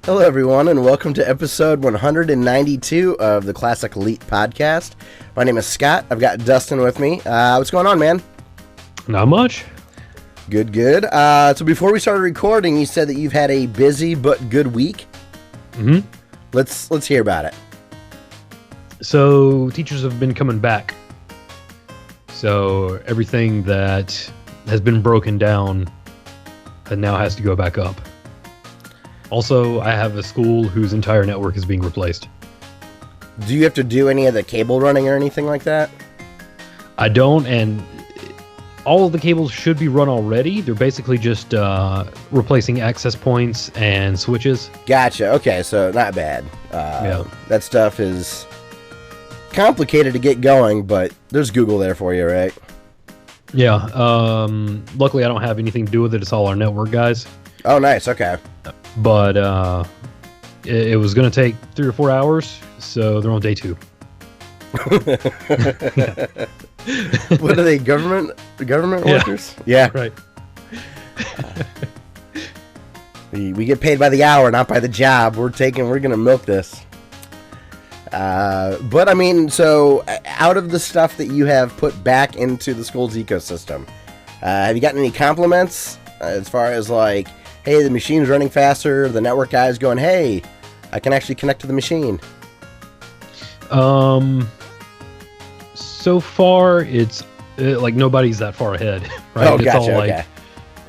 Hello, everyone, and welcome to episode 192 of the Classic Elite Podcast. My name is Scott. I've got Dustin with me. What's going on, man? Not much. Good. So before we started recording, you said that you've had a busy but good week. Mm-hmm. Let's hear about it. So teachers have been coming back. So everything that has been broken down now has to go back up. Also, I have a school whose entire network is being replaced. Do you have to do any of the cable running or anything like that? I don't, and all of the cables should be run already. They're basically just replacing access points and switches. Gotcha. Okay, so not bad. Yeah. That stuff is complicated to get going, but there's Google there for you, right? Yeah. Luckily, I don't have anything to do with it. It's all our network guys. Oh, nice. Okay. But it was going to take 3 or 4 hours, so they're on day 2. What are they, government workers? Yeah. Right. We get paid by the hour, not by the job. We're going to milk this. But I mean, so out of the stuff that you have put back into the school's ecosystem, have you gotten any compliments as far as like, hey, the machine's running faster, the network guy's going, hey, I can actually connect to the machine? So far, it's like nobody's that far ahead, right? Oh, it's gotcha, all like okay.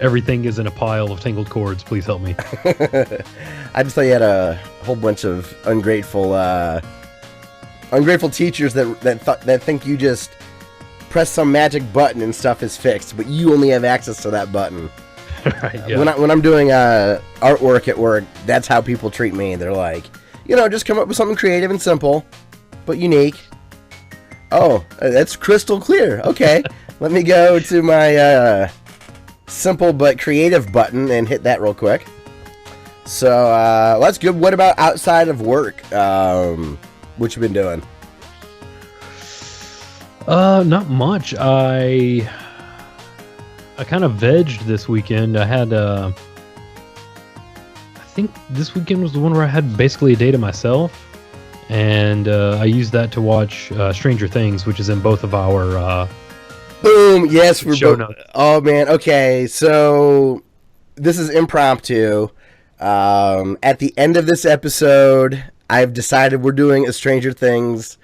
everything is in a pile of tangled cords. Please help me. I just thought you had a whole bunch of ungrateful teachers that think you just press some magic button and stuff is fixed, but you only have access to that button. Right, yeah. When I'm doing artwork at work, that's how people treat me. They're like, just come up with something creative and simple, but unique. Oh, that's crystal clear. Okay, let me go to my simple but creative button and hit that real quick. So that's good. What about outside of work? What you been doing? Not much. I kind of vegged this weekend. I had, I think this weekend was the one where I had basically a day to myself, and I used that to watch Stranger Things, which is in both of our boom. Yes, we're show both. notes. Oh man. Okay, so this is impromptu. At the end of this episode, I've decided we're doing a Stranger Things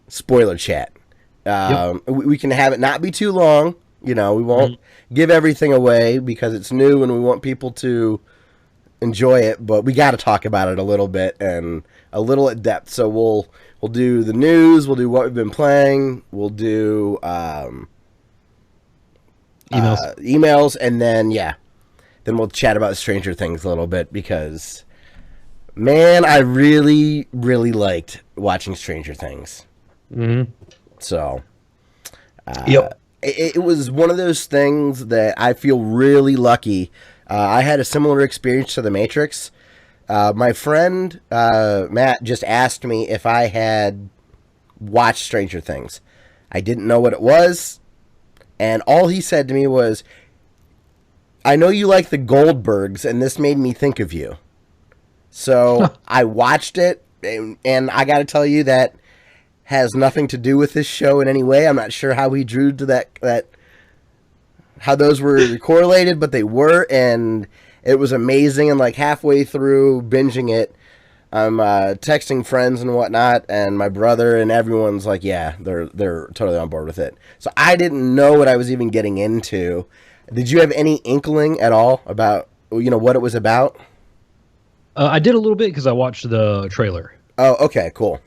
spoiler chat. Yep. We can have it not be too long. We won't give everything away because it's new and we want people to enjoy it, but we got to talk about it a little bit and a little at depth. So we'll do the news, we'll do what we've been playing, we'll do emails, and then we'll chat about Stranger Things a little bit because, man, I really, really liked watching Stranger Things. Mm-hmm. So, Yep. It was one of those things that I feel really lucky. I had a similar experience to The Matrix. My friend Matt just asked me if I had watched Stranger Things. I didn't know what it was, and all he said to me was, I know you like the Goldbergs, and this made me think of you. So I watched it, and I got to tell you that has nothing to do with this show in any way. I'm not sure how he drew to that how those were correlated, but they were, and it was amazing. And like halfway through binging it, I'm texting friends and whatnot, and my brother and everyone's like, yeah, they're totally on board with it. So I didn't know what I was even getting into. Did you have any inkling at all about what it was about? I did a little bit because I watched the trailer. Oh, okay, cool.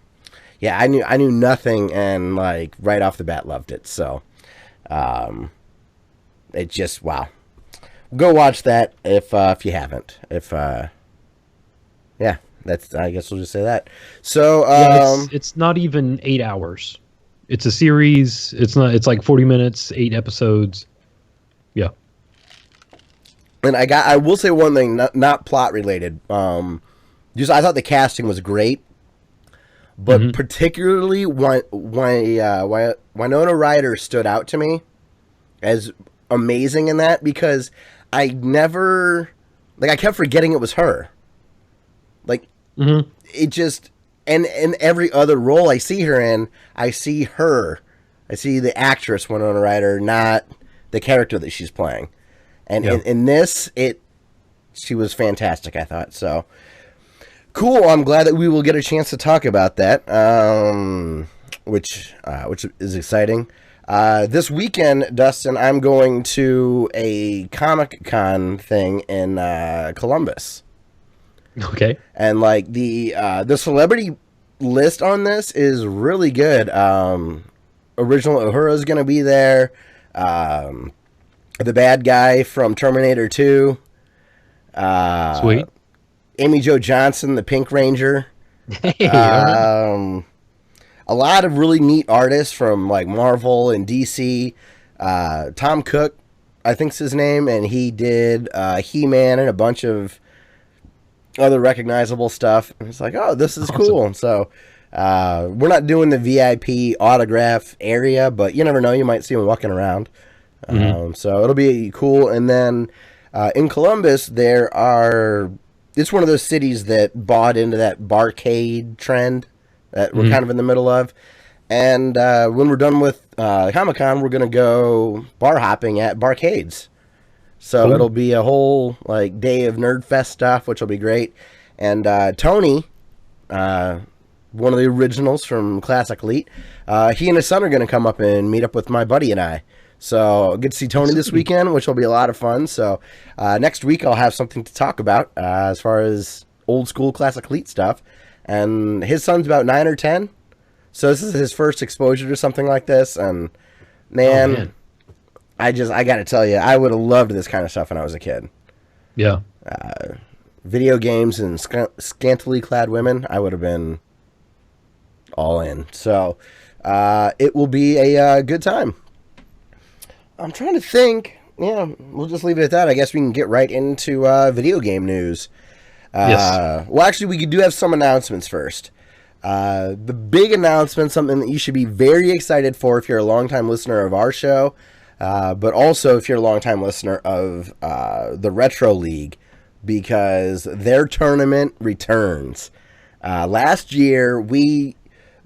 Yeah, I knew nothing, and like right off the bat loved it. So, it just wow. Go watch that if you haven't. That's I guess we'll just say that. So, it's not even 8 hours. It's a series. It's like 40 minutes, 8 episodes. Yeah. And I will say one thing, not plot related. Just I thought the casting was great. But particularly Winona Ryder stood out to me as amazing in that because I never, I kept forgetting it was her. Like, Mm-hmm. it just, and in every other role I see her in, I see her. I see the actress Winona Ryder, not the character that she's playing. And in this, she was fantastic, I thought. So, cool. I'm glad that we will get a chance to talk about that, which is exciting. This weekend, Dustin, I'm going to a Comic-Con thing in Columbus. Okay. And like the celebrity list on this is really good. Original Uhura's going to be there. The bad guy from Terminator 2. Sweet. Amy Jo Johnson, the Pink Ranger. Hey, all right. A lot of really neat artists from like Marvel and DC. Tom Cook, I think's his name, and he did He-Man and a bunch of other recognizable stuff. And it's like, oh, this is Awesome. cool. So we're not doing the VIP autograph area, but you never know. You might see him walking around. So it'll be cool. And then in Columbus, it's one of those cities that bought into that barcade trend that we're kind of in the middle of. And when we're done with Comic-Con, we're going to go bar hopping at barcades. So Cool. it'll be a whole like day of Nerd Fest stuff, which will be great. And Tony, one of the originals from Classic Elite, he and his son are going to come up and meet up with my buddy and I. So I'll get to see Tony this weekend, which will be a lot of fun. So next week I'll have something to talk about as far as old school Classic Elite stuff. And his son's about 9 or 10. So this is his first exposure to something like this. And man. I got to tell you, I would have loved this kind of stuff when I was a kid. Yeah. Video games and scantily clad women, I would have been all in. So it will be a good time. I'm trying to think. Yeah, we'll just leave it at that. I guess we can get right into video game news. Yes. Well, actually, we do have some announcements first. The big announcement, something that you should be very excited for if you're a longtime listener of our show, but also if you're a longtime listener of the Retro League, because their tournament returns. Last year,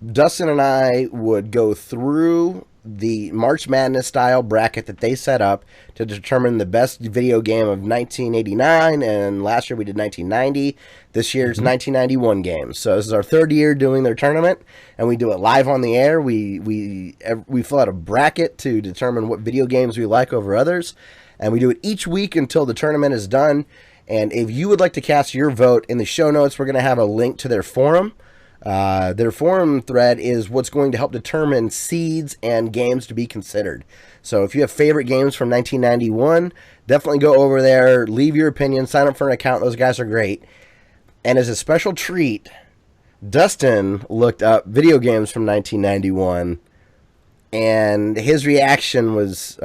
Dustin and I would go through the March Madness style bracket that they set up to determine the best video game of 1989, and last year we did 1990. This year's 1991 games. So this is our third year doing their tournament, and we do it live on the air. We fill out a bracket to determine what video games we like over others, and we do it each week until the tournament is done. And if you would like to cast your vote, in the show notes we're going to have a link to their forum. Their forum thread is what's going to help determine seeds and games to be considered. So if you have favorite games from 1991, definitely go over there, leave your opinion, sign up for an account. Those guys are great. And as a special treat, Dustin looked up video games from 1991, and his reaction was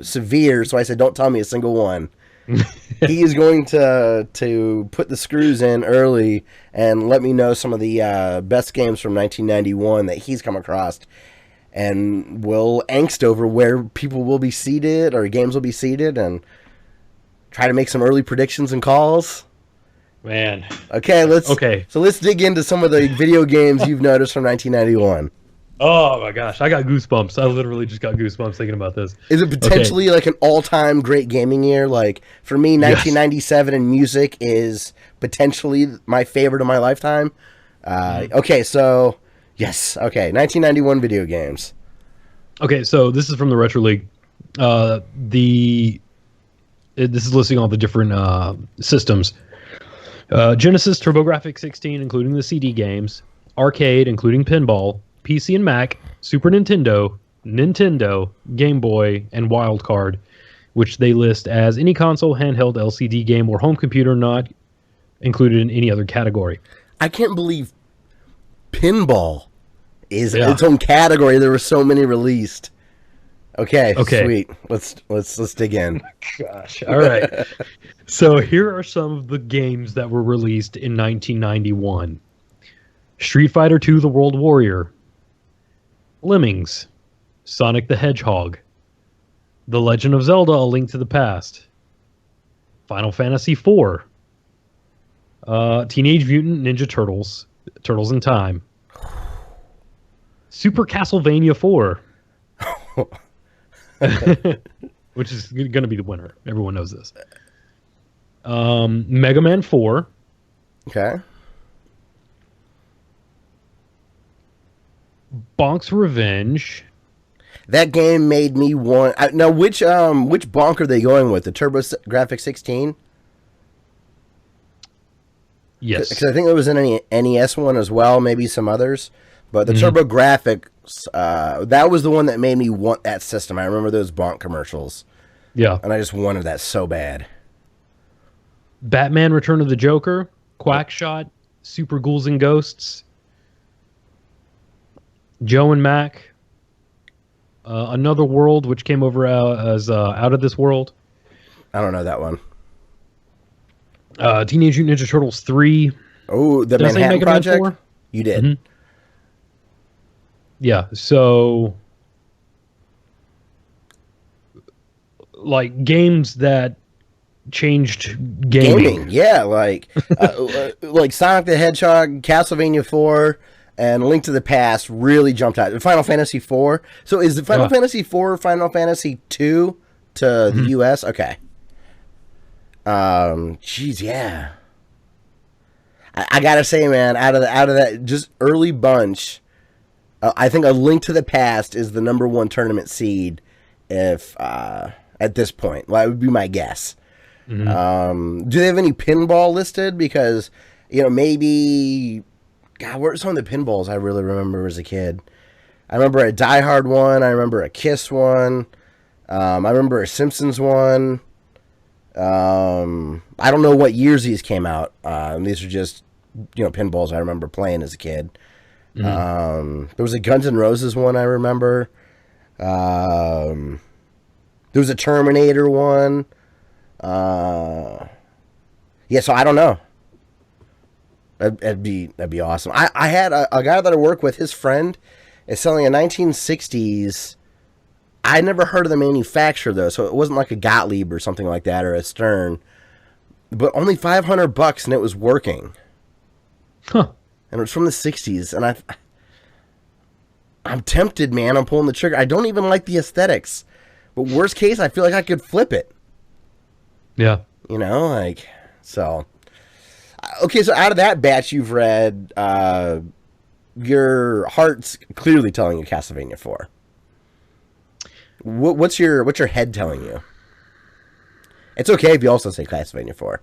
severe. So I said, don't tell me a single one. He is going to put the screws in early and let me know some of the best games from 1991 that he's come across, and we'll angst over where people will be seated or games will be seated and try to make some early predictions and calls. Man. Okay. So let's dig into some of the video games you've noticed from 1991. Oh my gosh, I got goosebumps. I literally just got goosebumps thinking about this. Is it potentially like an all-time great gaming year? Like for me, 1997 in music is potentially my favorite of my lifetime. Okay, so yes, okay, 1991 video games. Okay, so this is from the Retro League. This is listing all the different systems. Genesis, TurboGrafx 16, including the CD games. Arcade, including pinball. PC and Mac, Super Nintendo, Nintendo, Game Boy, and Wild Card, which they list as any console, handheld, LCD game, or home computer not included in any other category. I can't believe pinball is its own category. There were so many released. Okay, sweet. Let's dig in. Gosh, all right. So here are some of the games that were released in 1991. Street Fighter II: The World Warrior, Lemmings, Sonic the Hedgehog, The Legend of Zelda: A Link to the Past, Final Fantasy IV, Teenage Mutant Ninja Turtles, Turtles in Time, Super Castlevania 4, which is going to be the winner. Everyone knows this. Mega Man 4. Okay. Bonk's Revenge. That game made me want. Now, which Bonk are they going with? The TurboGrafx 16? Yes. Because I think there was an NES one as well, maybe some others. But the TurboGrafx, that was the one that made me want that system. I remember those Bonk commercials. Yeah. And I just wanted that so bad. Batman Return of the Joker, Quackshot, Super Ghouls and Ghosts, Joe and Mac, Another World, which came over as Out of This World. I don't know that one. Teenage Mutant Ninja Turtles 3. Oh, the Manhattan Project? You did. Mm-hmm. Yeah, so like games that changed gaming. Yeah, like like Sonic the Hedgehog, Castlevania 4, and Link to the Past really jumped out. Final Fantasy 4. So is the Final Fantasy 4 Final Fantasy 2 to the US? Okay. Jeez, yeah. I gotta say, man, out of that just early bunch, I think A Link to the Past is the #1 tournament seed. If at this point, well, that would be my guess. Do they have any pinball listed? Because maybe, God, what are some of the pinballs I really remember as a kid? I remember a Die Hard one. I remember a Kiss one. I remember a Simpsons one. I don't know what years these came out. These are just pinballs I remember playing as a kid. There was a Guns N' Roses one I remember. There was a Terminator one. Yeah, so I don't know. That'd be awesome. I had a guy that I work with. His friend is selling a 1960s. I never heard of the manufacturer though, so it wasn't like a Gottlieb or something like that or a Stern, but only $500 and it was working. Huh. And it was from the 60s, and I'm tempted, man. I'm pulling the trigger. I don't even like the aesthetics, but worst case, I feel like I could flip it. Yeah. So. Okay, so out of that batch you've read, your heart's clearly telling you Castlevania 4. What's your head telling you? It's okay if you also say Castlevania 4.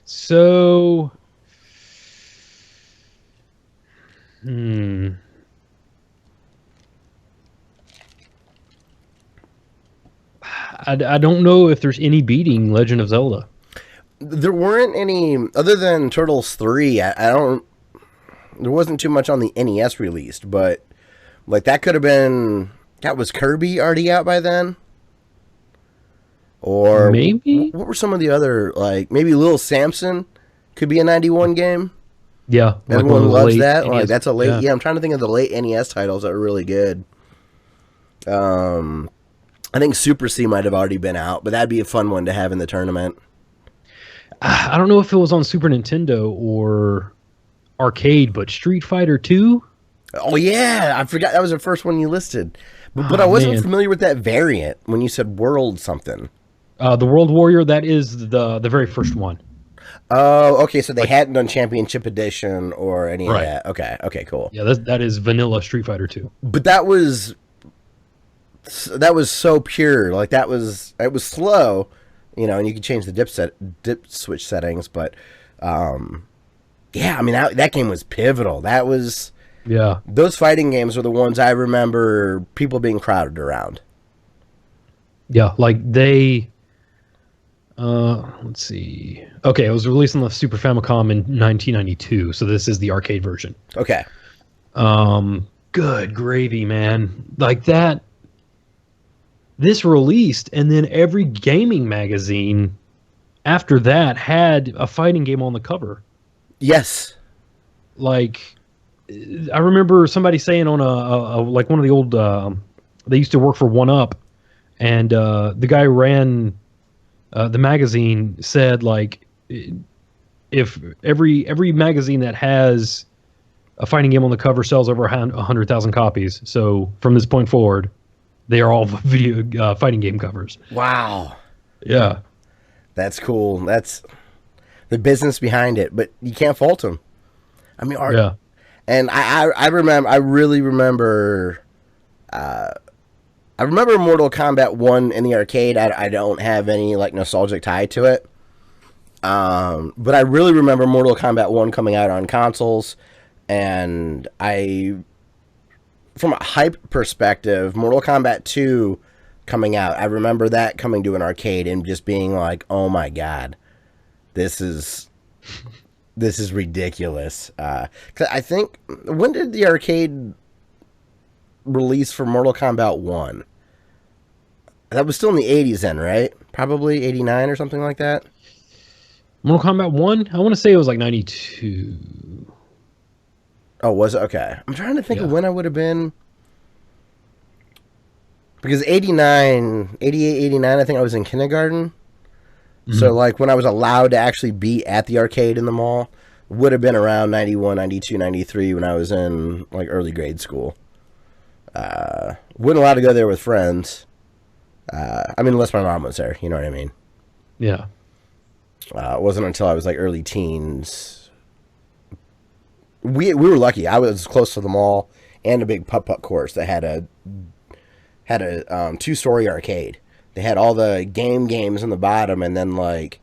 So, I don't know if there's any beating Legend of Zelda. There weren't any other than Turtles 3. I don't. There wasn't too much on the NES released, but like that could have been. That was Kirby already out by then. Or maybe what were some of the other, like maybe Little Samson could be a 91 game. Yeah, everyone loves that. NES, like that's a late. Yeah, I'm trying to think of the late NES titles that were really good. I think Super C might have already been out, but that'd be a fun one to have in the tournament. I don't know if it was on Super Nintendo or arcade, but Street Fighter 2? Oh, yeah. I forgot that was the first one you listed. But I wasn't familiar with that variant when you said World something. The World Warrior, that is the very first one. Oh, okay. So they hadn't done Championship Edition or any of that. Okay, cool. Yeah, that is vanilla Street Fighter 2. But that was so pure. Like it was slow, and you could change the dip switch settings. But yeah, I mean that game was pivotal. That was those fighting games are the ones I remember people being crowded around. Yeah, like they. Let's see. Okay, it was released on the Super Famicom in 1992, so this is the arcade version. Okay. Good gravy, man. Like that. This released, and then every gaming magazine after that had a fighting game on the cover. Yes. Like, I remember somebody saying on a like one of the old, they used to work for 1UP, and the guy ran the magazine said like if every magazine that has a fighting game on the cover sells over 100,000 copies. So from this point forward, they are all video fighting game covers. Wow. Yeah. That's cool. That's the business behind it, but you can't fault them. I mean, Yeah. and I remember, I really remember, I remember Mortal Kombat 1 in the arcade. I don't have any like nostalgic tie to it. But I really remember Mortal Kombat 1 coming out on consoles, and from a hype perspective, Mortal Kombat 2 coming out, I remember that coming to an arcade and just being like, oh my God, this is ridiculous. 'Cause I think, when did the arcade release for Mortal Kombat 1? That was still in the 80s then, right? Probably 89 or something like that. Mortal Kombat 1, I want to say it was like 92. Oh, was it? Okay. I'm trying to think of Yeah. when I would have been. Because 89, 88, 89, I think I was in kindergarten. So, like, when I was allowed to actually be at the arcade in the mall, would have been around 91, 92, 93 when I was in, like, early grade school. Wasn't allowed to go there with friends. I mean, unless my mom was there, you know what I mean? Yeah. It wasn't until I was, like, early teens. We were lucky. I was close to the mall and a big putt-putt course that had a 2-story arcade. They had all the games in the bottom, and then like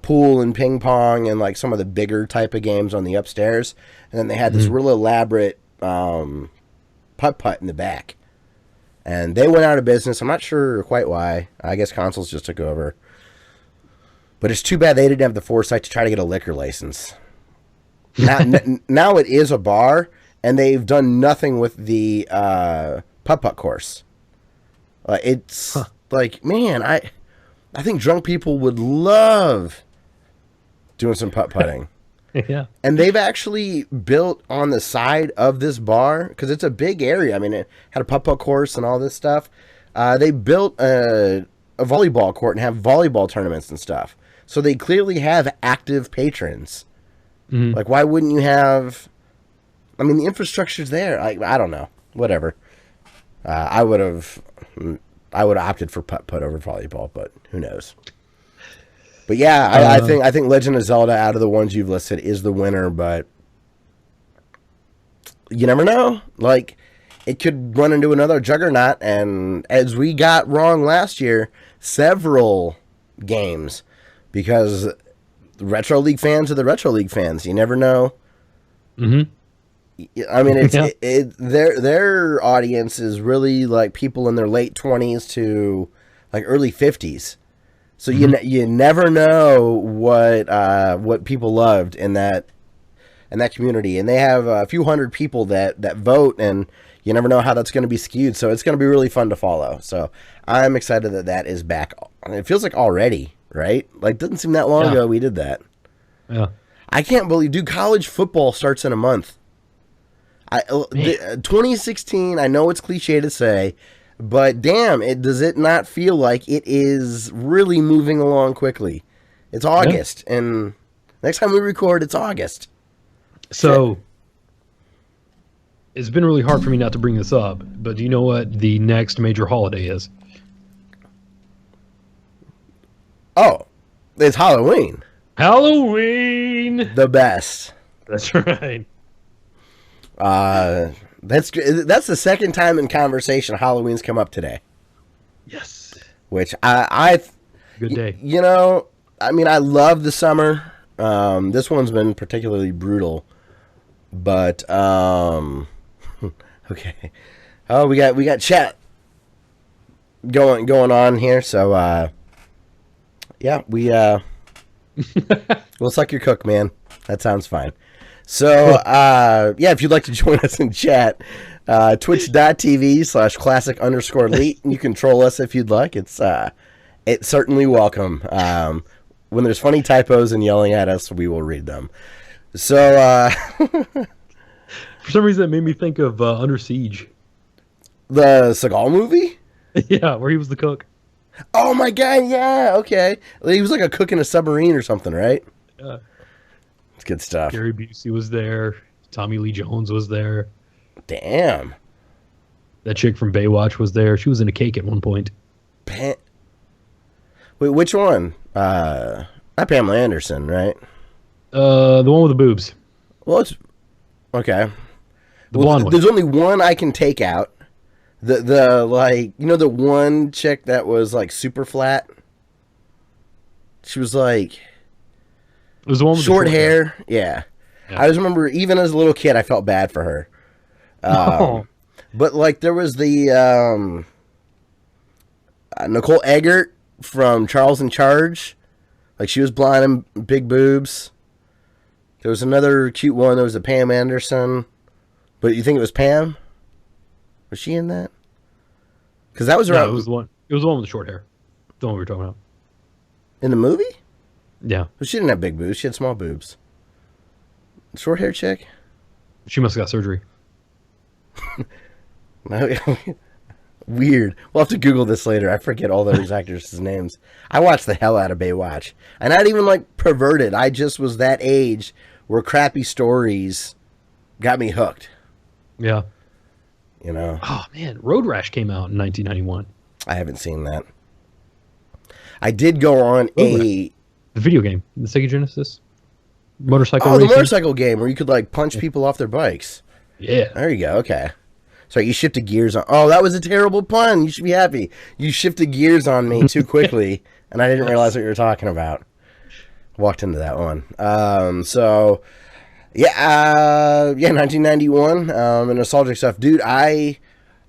pool and ping pong and like some of the bigger type of games on the upstairs. And then they had this real elaborate putt-putt in the back. And they went out of business. I'm not sure quite why. I guess consoles just took over. But it's too bad they didn't have the foresight to try to get a liquor license. Now it is a bar, and they've done nothing with the putt-putt course. It's like, man, I think drunk people would love doing some putt-putting. Yeah. And they've actually built on the side of this bar, because it's a big area. I mean, it had a putt-putt course and all this stuff. They built a volleyball court and have volleyball tournaments and stuff. So they clearly have active patrons. Like, why wouldn't you have... I mean, the infrastructure's there. I don't know. Whatever. I would have opted for putt-putt over volleyball, but who knows? But yeah, I think Legend of Zelda, out of the ones you've listed, is the winner, but you never know. Like, it could run into another juggernaut, and as we got wrong last year, several games, because Retro League fans are the Retro League fans. You never know. Mm-hmm. I mean, their audience is really like people in their late 20s to like early 50s. So you never know what people loved in that community, and they have a few hundred people that vote, and you never know how that's going to be skewed. So it's going to be really fun to follow. So I'm excited that is back. It feels like already, right? Like, doesn't seem that long ago we did that. Yeah. I can't believe, dude, college football starts in a month. 2016, I know it's cliche to say, but damn, does it not feel like it is really moving along quickly? It's August, and next time we record, it's August. So, it's been really hard for me not to bring this up, but do you know what the next major holiday is? Oh, it's Halloween. Halloween! The best. That's right. That's the second time in conversation Halloween's come up today. Yes. Which I Good day. You know, I mean, I love the summer. This one's been particularly brutal, but okay. Oh, we got chat going on here. So yeah, we'll suck your cook, man. That sounds fine. So, yeah, if you'd like to join us in chat, twitch.tv/classic_elite. You can troll us if you'd like. It's certainly welcome. When there's funny typos and yelling at us, we will read them. So, for some reason, that made me think of Under Siege. The Seagal movie? Yeah, where he was the cook. Oh my god, yeah, okay. He was like a cook in a submarine or something, right? Yeah. It's good stuff. Gary Busey was there. Tommy Lee Jones was there. Damn. That chick from Baywatch was there. She was in a cake at one point. Wait, which one? Not Pamela Anderson, right? The one with the boobs. Well, it's okay. The blonde one. There's only one I can take out. The like, you know, the one chick that was like super flat. She was like, It was the one with short the hair. Yeah. I just remember, even as a little kid, I felt bad for her. But like, there was the Nicole Eggert from Charles in Charge. Like, she was blonde and big boobs. There was another cute one. There was a Pam Anderson. But you think it was Pam? Was she in that? Because that was around. No, it was the one. It was the one with the short hair. The one we were talking about. In the movie? Yeah. But she didn't have big boobs. She had small boobs. Short hair chick? She must have got surgery. Weird. We'll have to Google this later. I forget all those actors' names. I watched the hell out of Baywatch. And not even like perverted. I just was that age where crappy stories got me hooked. Yeah. You know? Oh, man. Road Rash came out in 1991. I haven't seen that. I did go on The video game. The Sega Genesis. Motorcycle the racing. motorcycle game where you could like punch people off their bikes. Yeah. There you go. Okay. So you shifted gears on. Oh, that was a terrible pun. You should be happy. You shifted gears on me too quickly, and I didn't realize what you were talking about. Walked into that one. So, yeah, 1991, and nostalgic stuff. Dude, I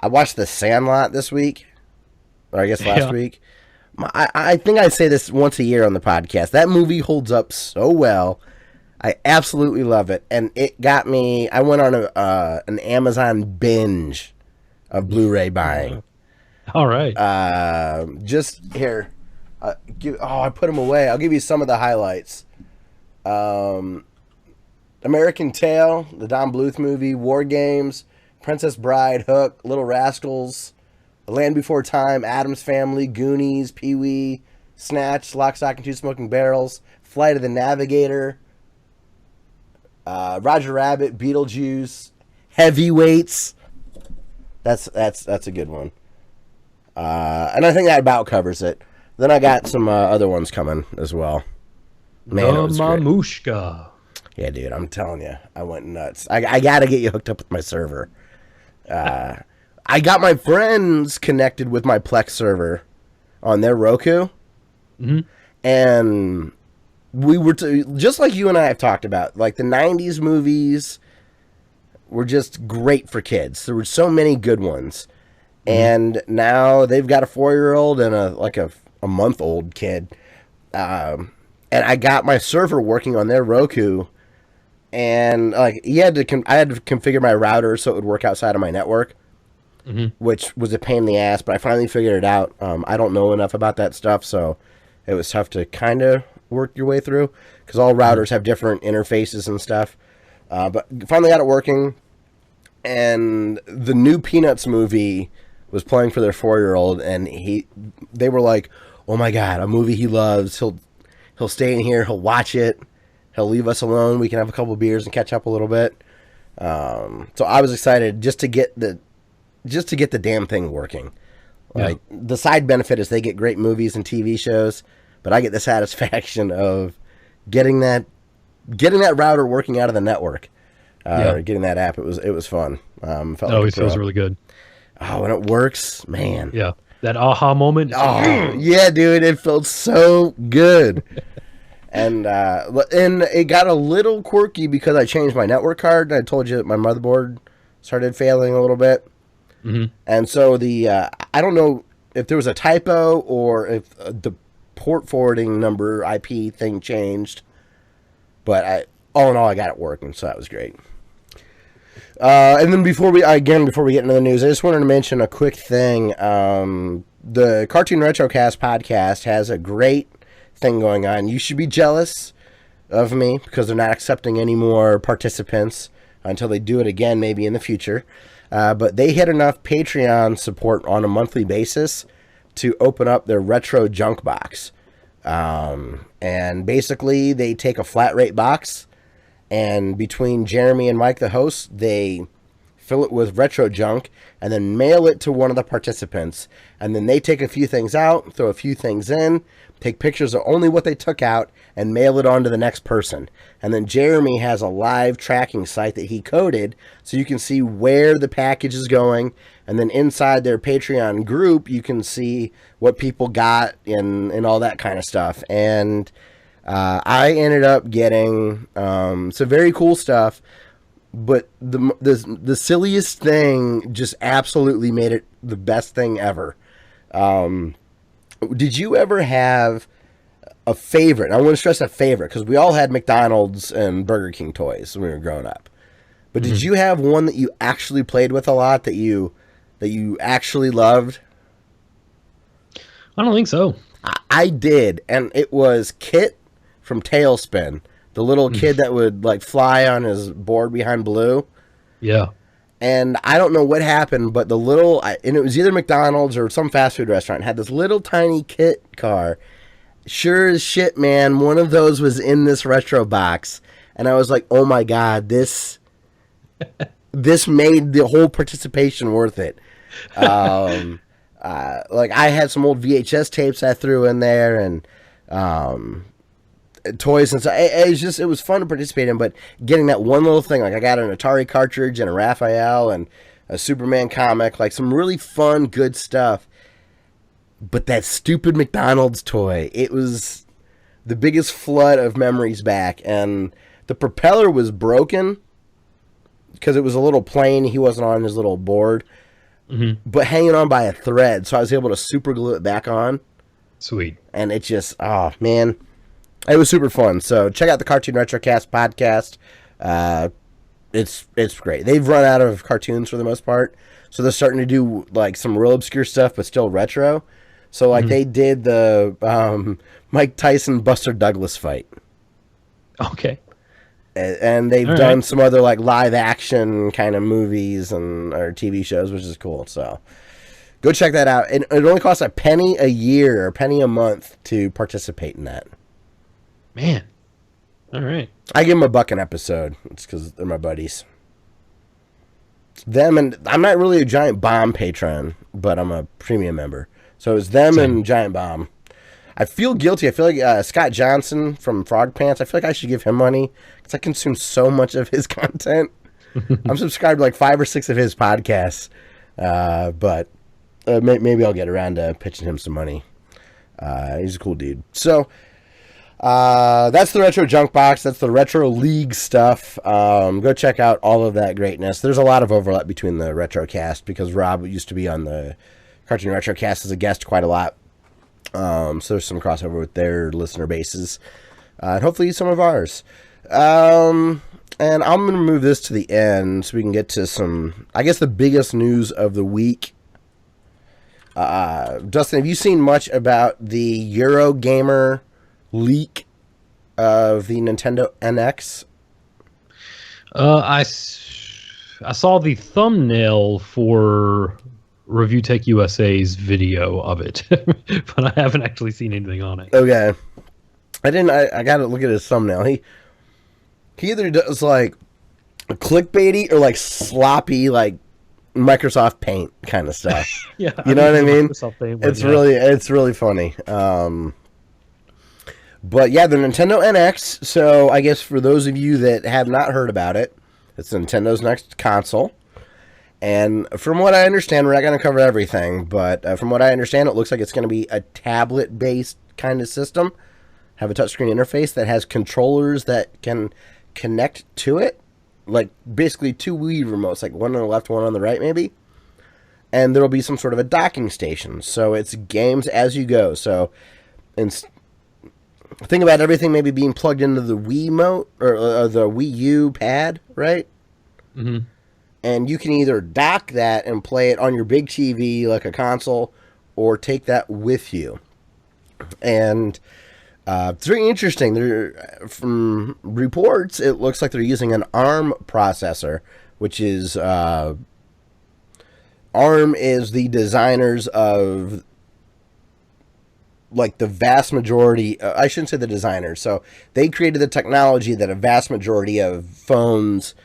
watched The Sandlot this week, or I guess last week. I think I say this once a year on the podcast. That movie holds up so well. I absolutely love it, and it got me. I went on an Amazon binge of Blu-ray buying. All right. Just here, I put them away. I'll give you some of the highlights. American Tail, the Don Bluth movie, War Games, Princess Bride, Hook, Little Rascals, The Land Before Time, Addams Family, Goonies, Pee-wee, Snatch, Lock, Stock, and Two Smoking Barrels, Flight of the Navigator. Roger Rabbit, Beetlejuice, Heavyweights. That's a good one. And I think that about covers it. Then I got some other ones coming as well. Man, it was great. Mamushka. Yeah, dude, I'm telling you, I went nuts. I got to get you hooked up with my server. I got my friends connected with my Plex server on their Roku. Mm-hmm. And we were just like you and I have talked about, like the 90s movies were just great for kids. There were so many good ones. Mm-hmm. And now they've got a 4-year-old and a month-old kid. And I got my server working on their Roku, and like I had to configure my router so it would work outside of my network, which was a pain in the ass, but I finally figured it out. I don't know enough about that stuff, so it was tough to kind of work your way through, because all routers have different interfaces and stuff. But finally got it working, and the new Peanuts movie was playing for their 4-year-old, and they were like, "Oh my god, a movie he loves! He'll stay in here, he'll watch it, he'll leave us alone. We can have a couple beers and catch up a little bit." So I was excited just to get the damn thing working. Like, the side benefit is they get great movies and TV shows, but I get the satisfaction of getting that router working out of the network, getting that app. It was fun. It always feels really good. Oh, when it works, man. Yeah, that aha moment. Oh, yeah, dude, it felt so good. And it got a little quirky because I changed my network card. I told you that my motherboard started failing a little bit. Mm-hmm. And so I don't know if there was a typo or if the port forwarding number IP thing changed, but all in all, I got it working, so that was great. And then before we get into the news, I just wanted to mention a quick thing. The Cartoon Retrocast podcast has a great thing going on. You should be jealous of me because they're not accepting any more participants until they do it again, maybe in the future. But they hit enough Patreon support on a monthly basis to open up their retro junk box. And basically they take a flat rate box, and between Jeremy and Mike, the hosts, they fill it with retro junk and then mail it to one of the participants. And then they take a few things out, throw a few things in, take pictures of only what they took out, and mail it on to the next person. And then Jeremy has a live tracking site that he coded so you can see where the package is going. And then inside their Patreon group, you can see what people got and all that kind of stuff. And I ended up getting some very cool stuff. But the silliest thing just absolutely made it the best thing ever. Did you ever have a favorite? I want to stress a favorite because we all had McDonald's and Burger King toys when we were growing up. But did you have one that you actually played with a lot that you actually loved? I don't think so. I did, and it was Kit from Tailspin, the little kid that would like fly on his board behind Blue. Yeah. And I don't know what happened, but and it was either McDonald's or some fast food restaurant, had this little tiny Kit car. Sure as shit, man, one of those was in this retro box. And I was like, oh my God, this made the whole participation worth it. Like I had some old VHS tapes I threw in there, and toys and stuff. It was fun to participate in, but getting that one little thing, like I got an Atari cartridge and a Raphael and a Superman comic, like some really fun, good stuff. But that stupid McDonald's toy, it was the biggest flood of memories back. And the propeller was broken because it was a little plane. He wasn't on his little board, but hanging on by a thread. So I was able to super glue it back on. Sweet. And it just, oh man, it was super fun. So check out the Cartoon Retrocast podcast. It's great. They've run out of cartoons for the most part, so they're starting to do like some real obscure stuff, but still retro. So like they did the Mike Tyson Buster Douglas fight. Okay. And they've done some other like live action kind of movies or TV shows, which is cool. So go check that out. It only costs a penny a year or a penny a month to participate in that. Man. All right. I give them $1 an episode. It's because they're my buddies. Them, and I'm not really a Giant Bomb patron, but I'm a premium member. So it's them and Giant Bomb. I feel guilty. I feel like Scott Johnson from Frog Pants, I feel like I should give him money because I consume so much of his content. I'm subscribed to like 5 or 6 of his podcasts. But maybe I'll get around to pitching him some money. He's a cool dude. So that's the Retro Junk Box. That's the Retro League stuff. Go check out all of that greatness. There's a lot of overlap between the Retrocast because Rob used to be on the Cartoon Retrocast as a guest quite a lot. So there's some crossover with their listener bases. And hopefully some of ours. And I'm going to move this to the end so we can get to some, I guess, the biggest news of the week. Dustin, have you seen much about the Eurogamer leak of the Nintendo NX? I saw the thumbnail for Review Tech USA's video of it, but I haven't actually seen anything on it. Okay. I got to look at his thumbnail. He either does like clickbaity or like sloppy like Microsoft Paint kind of stuff. Yeah, you know what I mean? It's really funny. But yeah, the Nintendo NX. So I guess for those of you that have not heard about it, it's Nintendo's next console. And from what I understand, we're not going to cover everything, but from what I understand, it looks like it's going to be a tablet-based kind of system. Have a touchscreen interface that has controllers that can connect to it. Like basically 2 Wii remotes, like one on the left, one on the right maybe. And there will be some sort of a docking station. So it's games as you go. So think about everything maybe being plugged into the Wiimote or the Wii U pad, right? Mm-hmm. And you can either dock that and play it on your big TV like a console or take that with you. And it's very interesting. From reports, it looks like they're using an ARM processor, which is ARM is the designers of like the vast majority, I shouldn't say the designers. So they created the technology that a vast majority of phones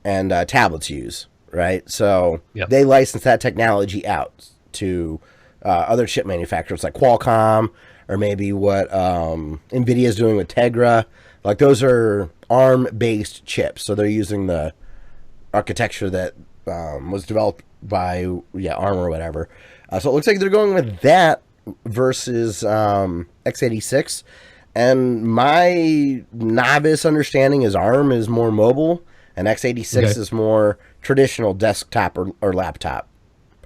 and tablets use, right? So they license that technology out to other chip manufacturers like Qualcomm, or maybe what NVIDIA is doing with Tegra. Like those are ARM-based chips, so they're using the architecture that was developed by ARM or whatever. So it looks like they're going with that versus x86. And my novice understanding is ARM is more mobile, and x86 is more traditional desktop or laptop.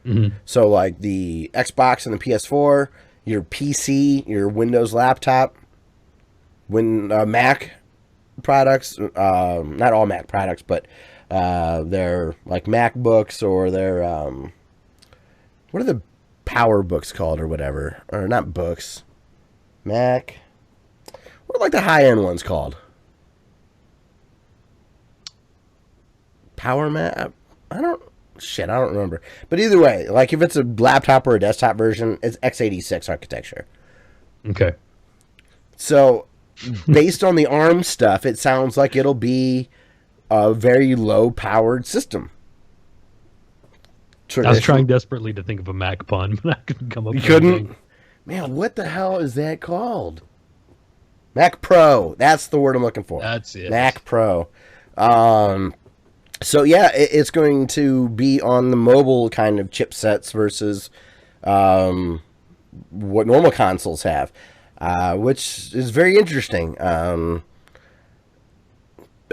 Mm-hmm. So like the Xbox and the PS4, your PC, your Windows laptop, Mac products, not all Mac products, but they're like MacBooks or they're what are the power books called or whatever, or not books, Mac. What are like the high end ones called? Power Mac. I don't remember. But either way, like if it's a laptop or a desktop version, it's x86 architecture. Okay. So based on the ARM stuff, it sounds like it'll be a very low powered system. I was trying desperately to think of a Mac pun, but I couldn't come up with anything. Couldn't? Man, what the hell is that called? Mac Pro. That's the word I'm looking for. That's it. Mac Pro. So yeah, it's going to be on the mobile kind of chipsets versus what normal consoles have, which is very interesting. I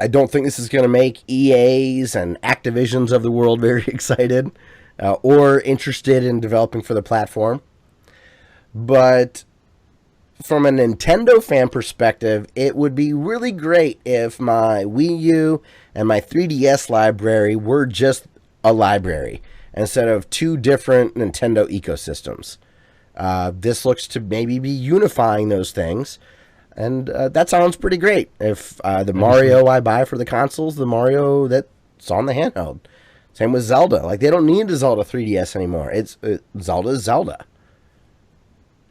don't think this is going to make EAs and Activisions of the world very excited or interested in developing for the platform. But from a Nintendo fan perspective, it would be really great if my Wii U and my 3DS library were just a library instead of two different Nintendo ecosystems. This looks to maybe be unifying those things, and that sounds pretty great. If the Mario I buy for the consoles, the Mario that's on the handheld. Same with Zelda. Like, they don't need a Zelda 3DS anymore. Zelda's Zelda.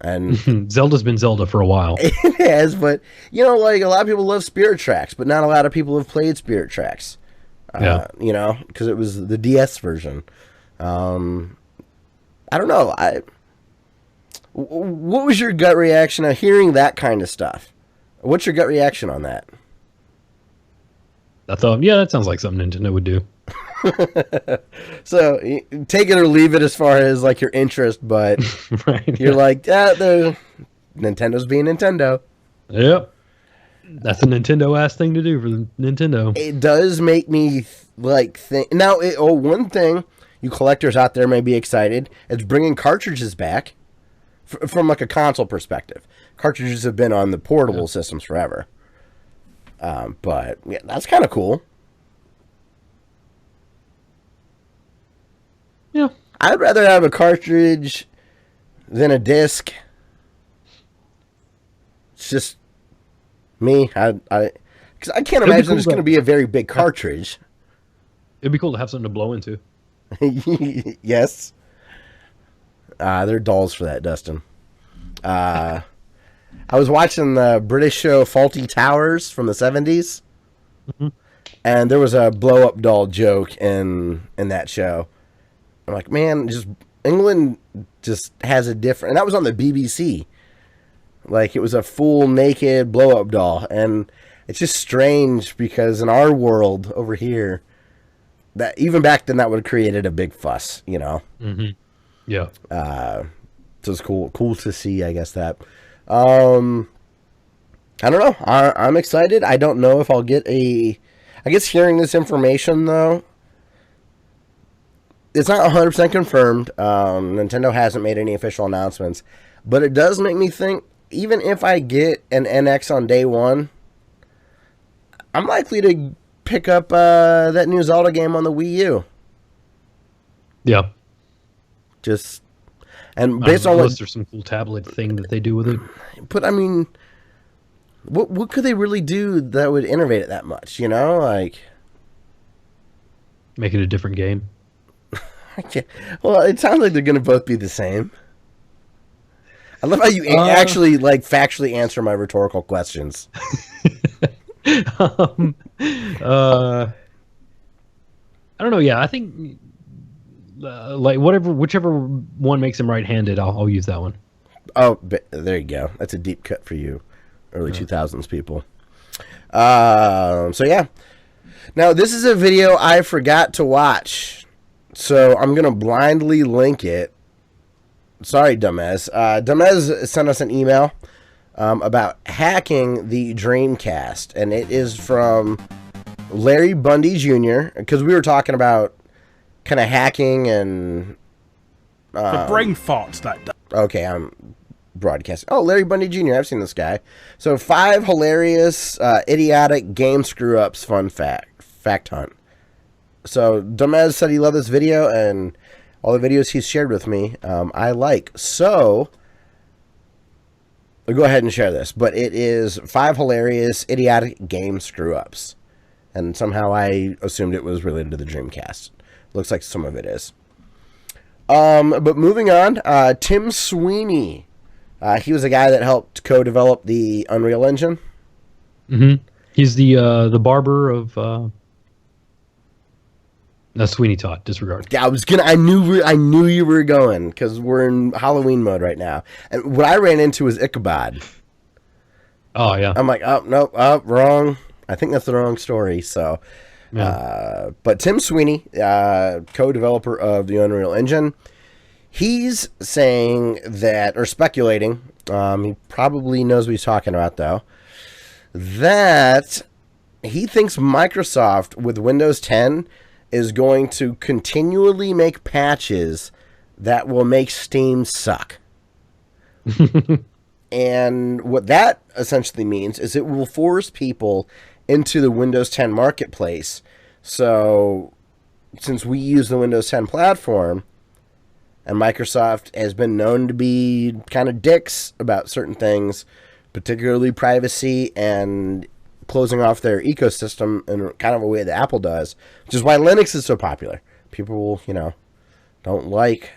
And Zelda's been Zelda for a while. It has, but like a lot of people love Spirit Tracks, but not a lot of people have played Spirit Tracks. Because it was the DS version. I don't know. What was your gut reaction of hearing that kind of stuff? What's your gut reaction on that? I thought, that sounds like something Nintendo would do. So take it or leave it as far as like your interest, but right, you're like, Nintendo's being Nintendo. Yep. That's a Nintendo-ass thing to do for Nintendo. It does make me think. Now, one thing you collectors out there may be excited, it's bringing cartridges back from like a console perspective. Cartridges have been on the portable systems forever. But yeah, that's kind of cool. Yeah. I'd rather have a cartridge than a disc. It's just me. Because I can't imagine there's going to be a very big cartridge. It'd be cool to have something to blow into. Yes. They're dolls for that, Dustin. I was watching the British show Faulty Towers from the 70s. Mm-hmm. And there was a blow-up doll joke in that show. I'm like, man, England just has a different... And that was on the BBC. Like, it was a full naked blow-up doll. And it's just strange because in our world over here, that even back then that would have created a big fuss, Mm-hmm. Yeah. So it's cool to see, I guess, that. I don't know. I'm excited. I don't know if I'll get I guess hearing this information, though, it's not 100% confirmed. Nintendo hasn't made any official announcements. But it does make me think, even if I get an NX on day one, I'm likely to pick up that new Zelda game on the Wii U. Yeah. And based on there's some cool tablet thing that they do with it. But I mean, what could they really do that would innovate it that much? Like make it a different game. Well, it sounds like they're going to both be the same. I love how you actually like factually answer my rhetorical questions. I don't know. Yeah, I think like whichever one makes him right-handed, I'll use that one. Oh, there you go. That's a deep cut for you, early 2000s people. So yeah. Now this is a video I forgot to watch, so I'm gonna blindly link it. Sorry, Dumez. Dumez sent us an email about hacking the Dreamcast, and it is from Larry Bundy Jr. Because we were talking about kind of hacking and the brain farts that does. Okay, I'm broadcasting. Oh, Larry Bundy Jr. I've seen this guy. So 5 hilarious, idiotic game screw-ups fun fact hunt. So Dumez said he loved this video, and all the videos he's shared with me, I like. So I'll go ahead and share this. But it is 5 hilarious, idiotic game screw-ups. And somehow I assumed it was related to the Dreamcast. Looks like some of it is. But moving on, Tim Sweeney. He was a guy that helped co-develop the Unreal Engine. Mm-hmm. He's the barber of Sweeney Todd. Disregard. Yeah, I knew you were going because we're in Halloween mode right now. And what I ran into was Ichabod. Oh yeah. I'm like, oh nope, wrong. I think that's the wrong story. So, yeah. But Tim Sweeney, co-developer of the Unreal Engine, he's saying that, or speculating, he probably knows what he's talking about though, that he thinks Microsoft with Windows 10 is going to continually make patches that will make Steam suck. And what that essentially means is it will force people into the Windows 10 marketplace. So since we use the Windows 10 platform, and Microsoft has been known to be kind of dicks about certain things, particularly privacy and closing off their ecosystem in kind of a way that Apple does, which is why Linux is so popular. People, don't like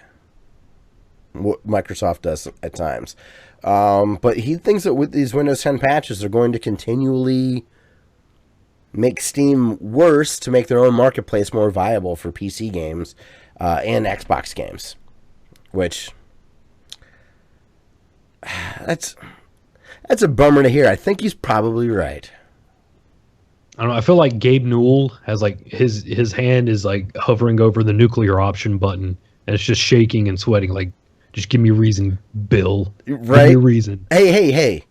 what Microsoft does at times. But he thinks that with these Windows 10 patches, they're going to continually make Steam worse to make their own marketplace more viable for PC games and Xbox games. Which, that's a bummer to hear. I think he's probably right. I don't know. I feel like Gabe Newell has like his hand is like hovering over the nuclear option button, and it's just shaking and sweating. Like, just give me a reason, Bill. Right? Give me a reason. Hey.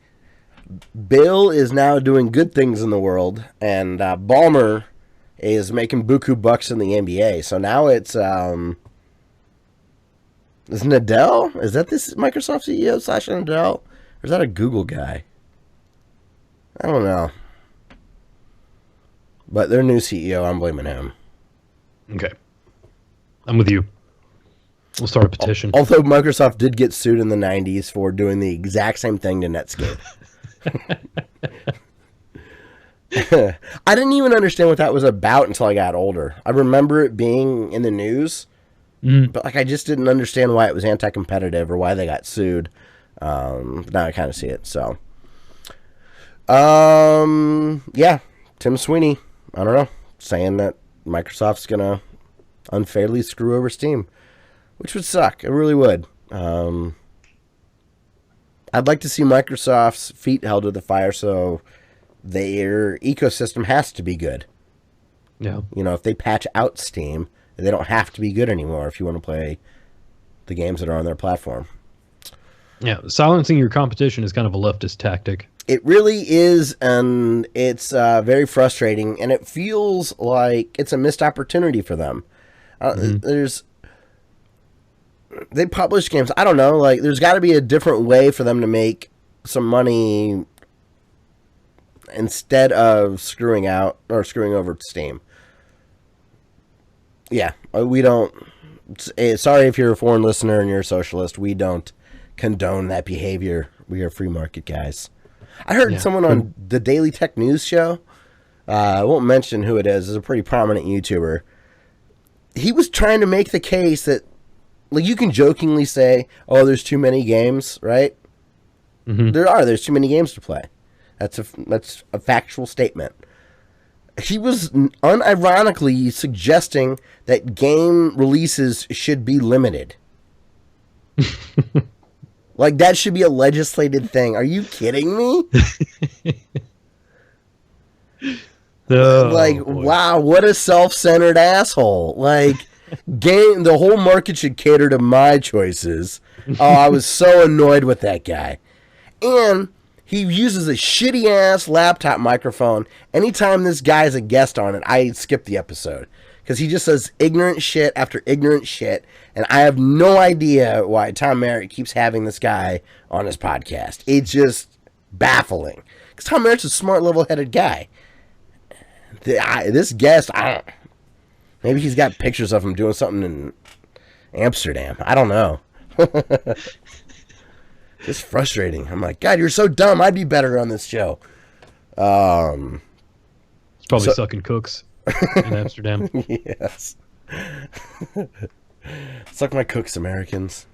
Bill is now doing good things in the world, and Ballmer is making buku bucks in the NBA. So now it's is Nadell? Is that this Microsoft CEO / Nadell? Or is that a Google guy? I don't know. But their new CEO, I'm blaming him. Okay. I'm with you. We'll start a petition. Although Microsoft did get sued in the 90s for doing the exact same thing to Netscape. I didn't even understand what that was about until I got older. I remember it being in the news, but I just didn't understand why it was anti-competitive or why they got sued. Now I kind of see it. So, yeah, Tim Sweeney, I don't know, saying that Microsoft's gonna unfairly screw over Steam, which would suck. It really would. I'd like to see Microsoft's feet held to the fire so their ecosystem has to be good. Yeah. If they patch out Steam, they don't have to be good anymore if you want to play the games that are on their platform. Yeah, silencing your competition is kind of a leftist tactic. It really is, and it's very frustrating, and it feels like it's a missed opportunity for them. They publish games. I don't know. Like, there's got to be a different way for them to make some money instead of screwing out or screwing over Steam. Yeah, we don't. Sorry if you're a foreign listener and you're a socialist. We don't condone that behavior. We are free market guys. I heard someone on the Daily Tech News show. I won't mention who it is. It's a pretty prominent YouTuber. He was trying to make the case that, like, you can jokingly say, "Oh, there's too many games," right? Mm-hmm. There's too many games to play. That's a factual statement. He was unironically suggesting that game releases should be limited. Like, that should be a legislated thing. Are you kidding me? Wow, what a self-centered asshole. Like, the whole market should cater to my choices. Oh, I was so annoyed with that guy. And he uses a shitty-ass laptop microphone. Anytime this guy's a guest on it, I skip the episode. Because he just says ignorant shit after ignorant shit. And I have no idea why Tom Merritt keeps having this guy on his podcast. It's just baffling. Because Tom Merritt's a smart, level-headed guy. This guest, maybe he's got pictures of him doing something in Amsterdam. I don't know. It's frustrating. I'm like, God, you're so dumb. I'd be better on this show. It's probably sucking cooks in Amsterdam. Yes. Suck my cooks, Americans.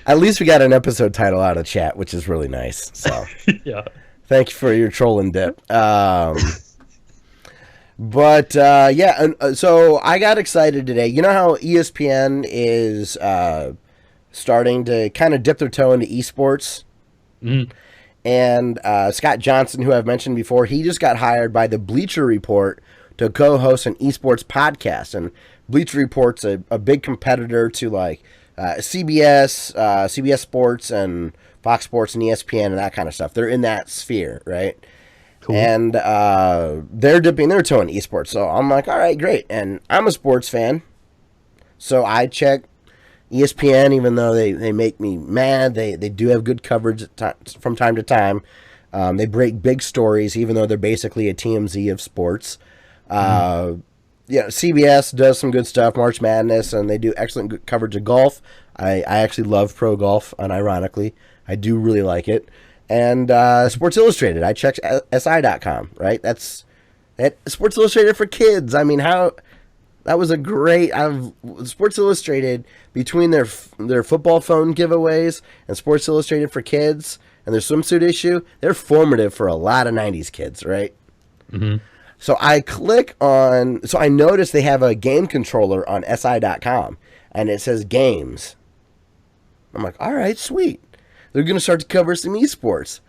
At least we got an episode title out of chat, which is really nice. So yeah. Thank you for your troll and dip. So I got excited today. You know how ESPN is starting to kind of dip their toe into esports? Mm-hmm. And Scott Johnson, who I've mentioned before, he just got hired by the Bleacher Report to co-host an esports podcast. And Bleacher Report's a big competitor to like CBS Sports and Fox Sports and ESPN and that kind of stuff. They're in that sphere, right? Cool. And they're dipping their toe in esports. So I'm like, all right, great. And I'm a sports fan. So I check ESPN, even though they make me mad. They do have good coverage from time to time. They break big stories, even though they're basically a TMZ of sports. CBS does some good stuff, March Madness, and they do excellent good coverage of golf. I actually love pro golf, unironically. I do really like it. And Sports Illustrated, I checked SI.com, right? That's Sports Illustrated for kids. I mean, that was a great... Sports Illustrated, between their football phone giveaways and Sports Illustrated for kids and their swimsuit issue, they're formative for a lot of 90s kids, right? Mm-hmm. So I I noticed they have a game controller on SI.com, and it says games. I'm like, all right, sweet. They're going to start to cover some esports.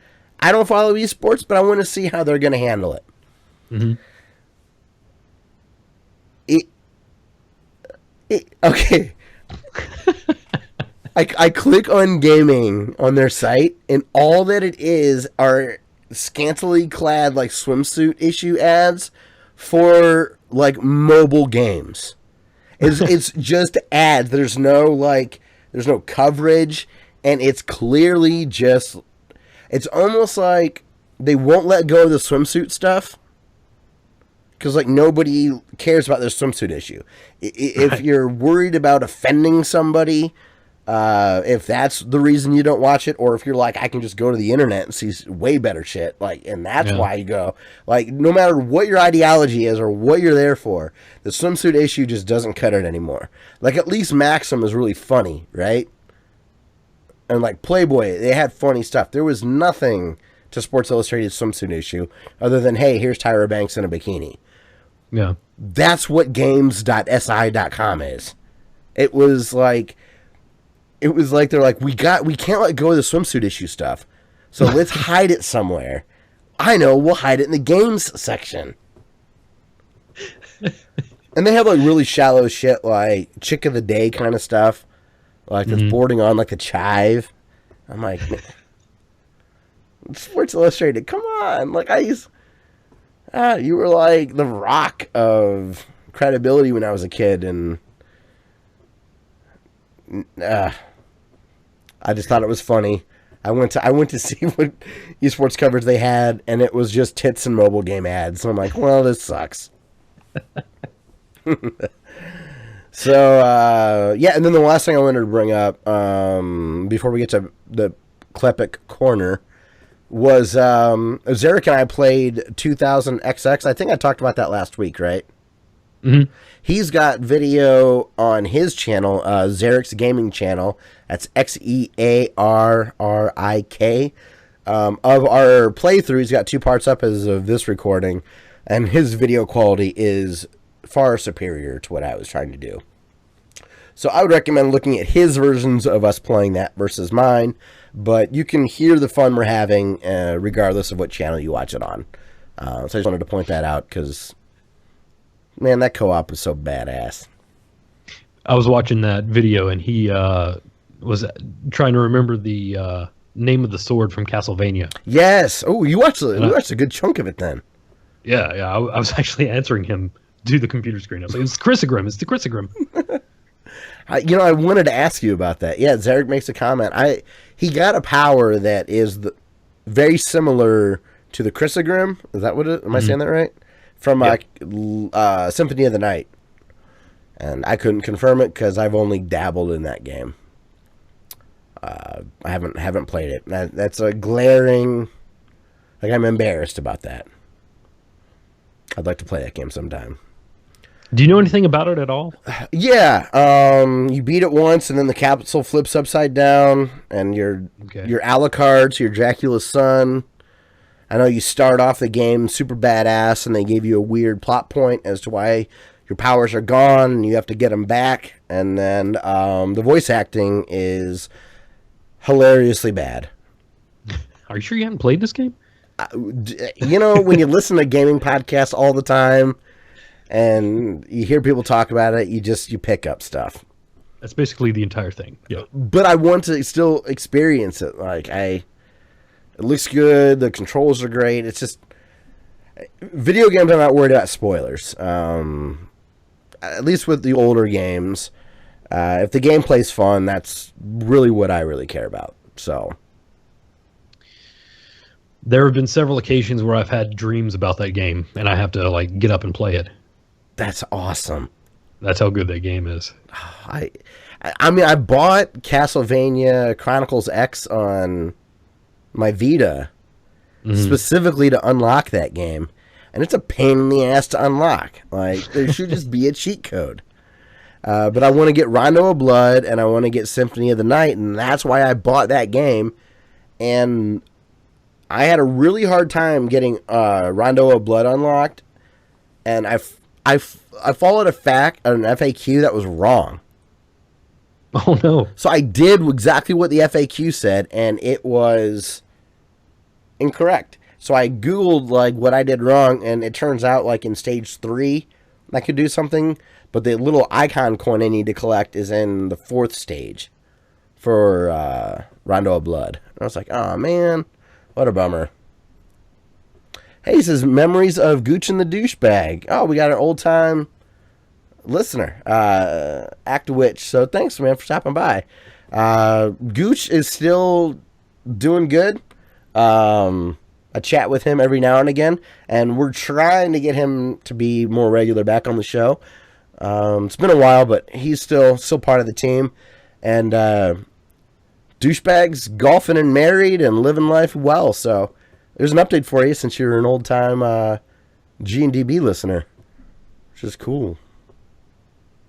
I don't follow esports, but I want to see how they're going to handle it. Mm-hmm. Okay. I click on gaming on their site, and all that it is are scantily clad like swimsuit issue ads for like mobile games. It's just ads. There's no coverage, and it's clearly just, it's almost like they won't let go of the swimsuit stuff because like nobody cares about their swimsuit issue. If you're worried about offending somebody, if that's the reason you don't watch it, or if you're like, I can just go to the internet and see way better shit, like, and that's why you go, like, no matter what your ideology is or what you're there for, the swimsuit issue just doesn't cut it anymore. Like, at least Maxim is really funny, right? And like Playboy, they had funny stuff. There was nothing to Sports Illustrated's swimsuit issue other than, hey, here's Tyra Banks in a bikini. Yeah. That's what games.si.com is. It was like they're like, we can't let go of the swimsuit issue stuff, so let's hide it somewhere. I know, we'll hide it in the games section. And they have like really shallow shit, like chick of the day kind of stuff, like that's bordering on like the chive. I'm like, Sports Illustrated, come on! Like you were like the rock of credibility when I was a kid, and I just thought it was funny. I went to see what esports coverage they had, and it was just tits and mobile game ads. So I'm like, well, this sucks. So and then the last thing I wanted to bring up before we get to the Klepek corner was Zarek and I played 2000XX. I think I talked about that last week, right? Mhm. He's got video on his channel, Xerik's Gaming channel. That's Xearrik. Of our playthrough, he's got 2 parts up as of this recording, and his video quality is far superior to what I was trying to do. So I would recommend looking at his versions of us playing that versus mine, but you can hear the fun we're having regardless of what channel you watch it on. So I just wanted to point that out because, man, that co-op is so badass. I was watching that video, and he was trying to remember the name of the sword from Castlevania. Yes. Oh, you watched a good chunk of it then. Yeah. I was actually answering him to the computer screen. I was like, it's Chrysogrim. It's the Chrysogrim. I wanted to ask you about that. Yeah, Xerik makes a comment. He got a power that is very similar to the Chrysogrim. Is that what it? Am I saying that right? From Symphony of the Night. And I couldn't confirm it because I've only dabbled in that game. I haven't played it. That's a glaring. Like, I'm embarrassed about that. I'd like to play that game sometime. Do you know anything about it at all? Yeah. You beat it once, and then the capsule flips upside down, and your Alucard's your Dracula's son. I know you start off the game super badass, and they gave you a weird plot point as to why your powers are gone, and you have to get them back. And then the voice acting is hilariously bad. Are you sure you haven't played this game? When you listen to gaming podcasts all the time, and you hear people talk about it, you pick up stuff. That's basically the entire thing. Yeah. But I want to still experience it. It looks good. The controls are great. It's just video games. I'm not worried about spoilers. At least with the older games, if the gameplay's fun, that's really what I really care about. So there have been several occasions where I've had dreams about that game, and I have to get up and play it. That's awesome. That's how good that game is. I bought Castlevania Chronicles X on my Vita specifically to unlock that game, and it's a pain in the ass to unlock. There should just be a cheat code. But I want to get Rondo of Blood, and I want to get Symphony of the Night, and that's why I bought that game. And I had a really hard time getting Rondo of Blood unlocked, and I followed an FAQ that was wrong. Oh, no. So I did exactly what the FAQ said, and it was incorrect. So I Googled what I did wrong, and it turns out in stage 3 I could do something, but the little icon coin I need to collect is in the 4th stage for Rondo of Blood. And I was like, oh man, what a bummer. Hey, he says, memories of Gooch and the Douchebag. Oh, we got an old-time listener, Act Witch. So thanks, man, for stopping by. Gooch is still doing good. I chat with him every now and again, and we're trying to get him to be more regular back on the show. It's been a while, but he's still part of the team. And Douchebag's golfing and married and living life well, so there's an update for you since you're an old-time G&DB listener, which is cool.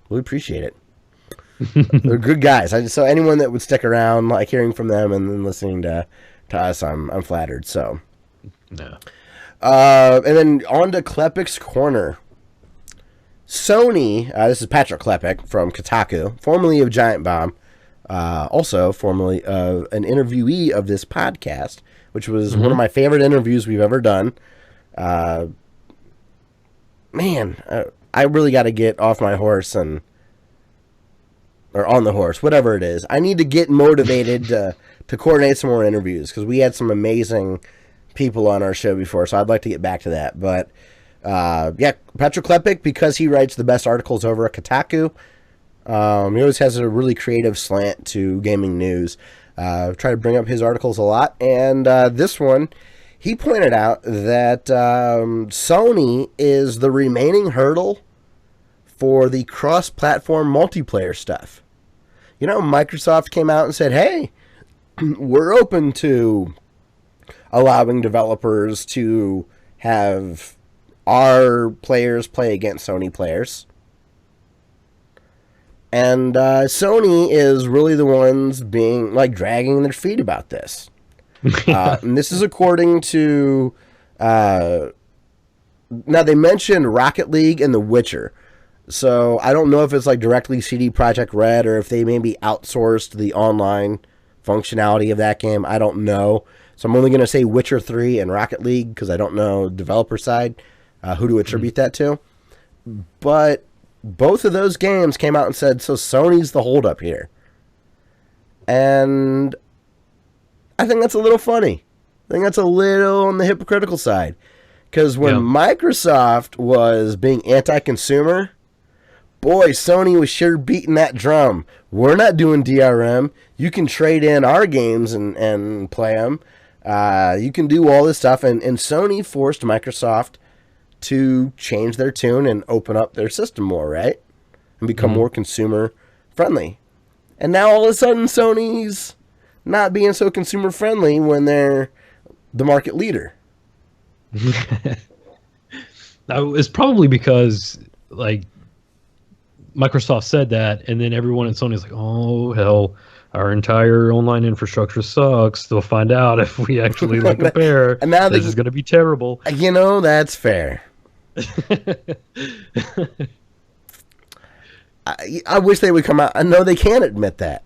We appreciate it. They're good guys. So anyone that would stick around, hearing from them and then listening to us, I'm flattered. So, no. And then on to Klepek's Corner. Sony, this is Patrick Klepek from Kotaku, formerly of Giant Bomb, also formerly of an interviewee of this podcast, which was one of my favorite interviews we've ever done. I really got to get off my horse or on the horse, whatever it is. I need to get motivated to coordinate some more interviews because we had some amazing people on our show before, so I'd like to get back to that. But Patrick Klepek, because he writes the best articles over at Kotaku, he always has a really creative slant to gaming news. Try to bring up his articles a lot, and this one, he pointed out that Sony is the remaining hurdle for the cross-platform multiplayer stuff. Microsoft came out and said, hey, we're open to allowing developers to have our players play against Sony players. And Sony is really the ones being, like, dragging their feet about this. And this is according to... now, they mentioned Rocket League and The Witcher. So, I don't know if it's, like, directly CD Projekt Red or if they maybe outsourced the online functionality of that game. I don't know. So, I'm only going to say Witcher 3 and Rocket League because I don't know developer side who to attribute that to. But... both of those games came out and said, so Sony's the holdup here. And I think that's a little funny. I think that's a little on the hypocritical side. Because when Microsoft was being anti-consumer, boy, Sony was sure beating that drum. We're not doing DRM. You can trade in our games and play them. You can do all this stuff. And Sony forced Microsoft to change their tune and open up their system more, right? And become more consumer friendly. And now all of a sudden Sony's not being so consumer friendly when they're the market leader. It's probably because, like, Microsoft said that, and then everyone at Sony's like, oh, hell, our entire online infrastructure sucks. They'll find out if we actually like a pair. And now this is going to be terrible. You know, that's fair. I wish they would come out. I know they can't admit that.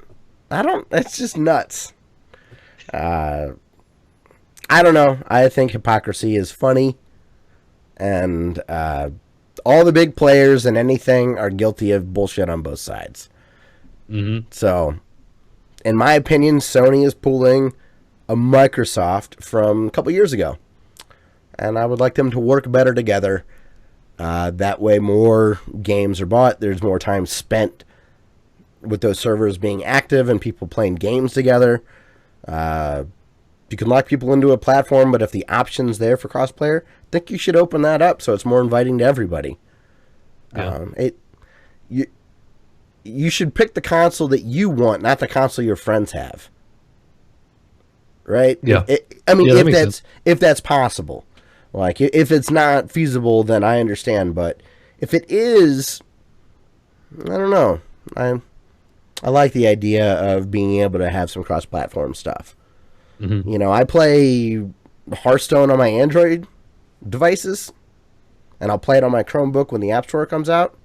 That's just nuts. I don't know. I think hypocrisy is funny. And all the big players and anything are guilty of bullshit on both sides. Mm-hmm. So, in my opinion, Sony is pulling a Microsoft from a couple years ago. And I would like them to work better together. That way more games are bought. There's more time spent with those servers being active and people playing games together. You can lock people into a platform, but if the option's there for cross-player, I think you should open that up so it's more inviting to everybody. Yeah. You should pick the console that you want, not the console your friends have. Right? Yeah. If that's possible. Like, if it's not feasible, then I understand. But if it is, I don't know. I like the idea of being able to have some cross-platform stuff. Mm-hmm. You know, I play Hearthstone on my Android devices, and I'll play it on my Chromebook when the App Store comes out,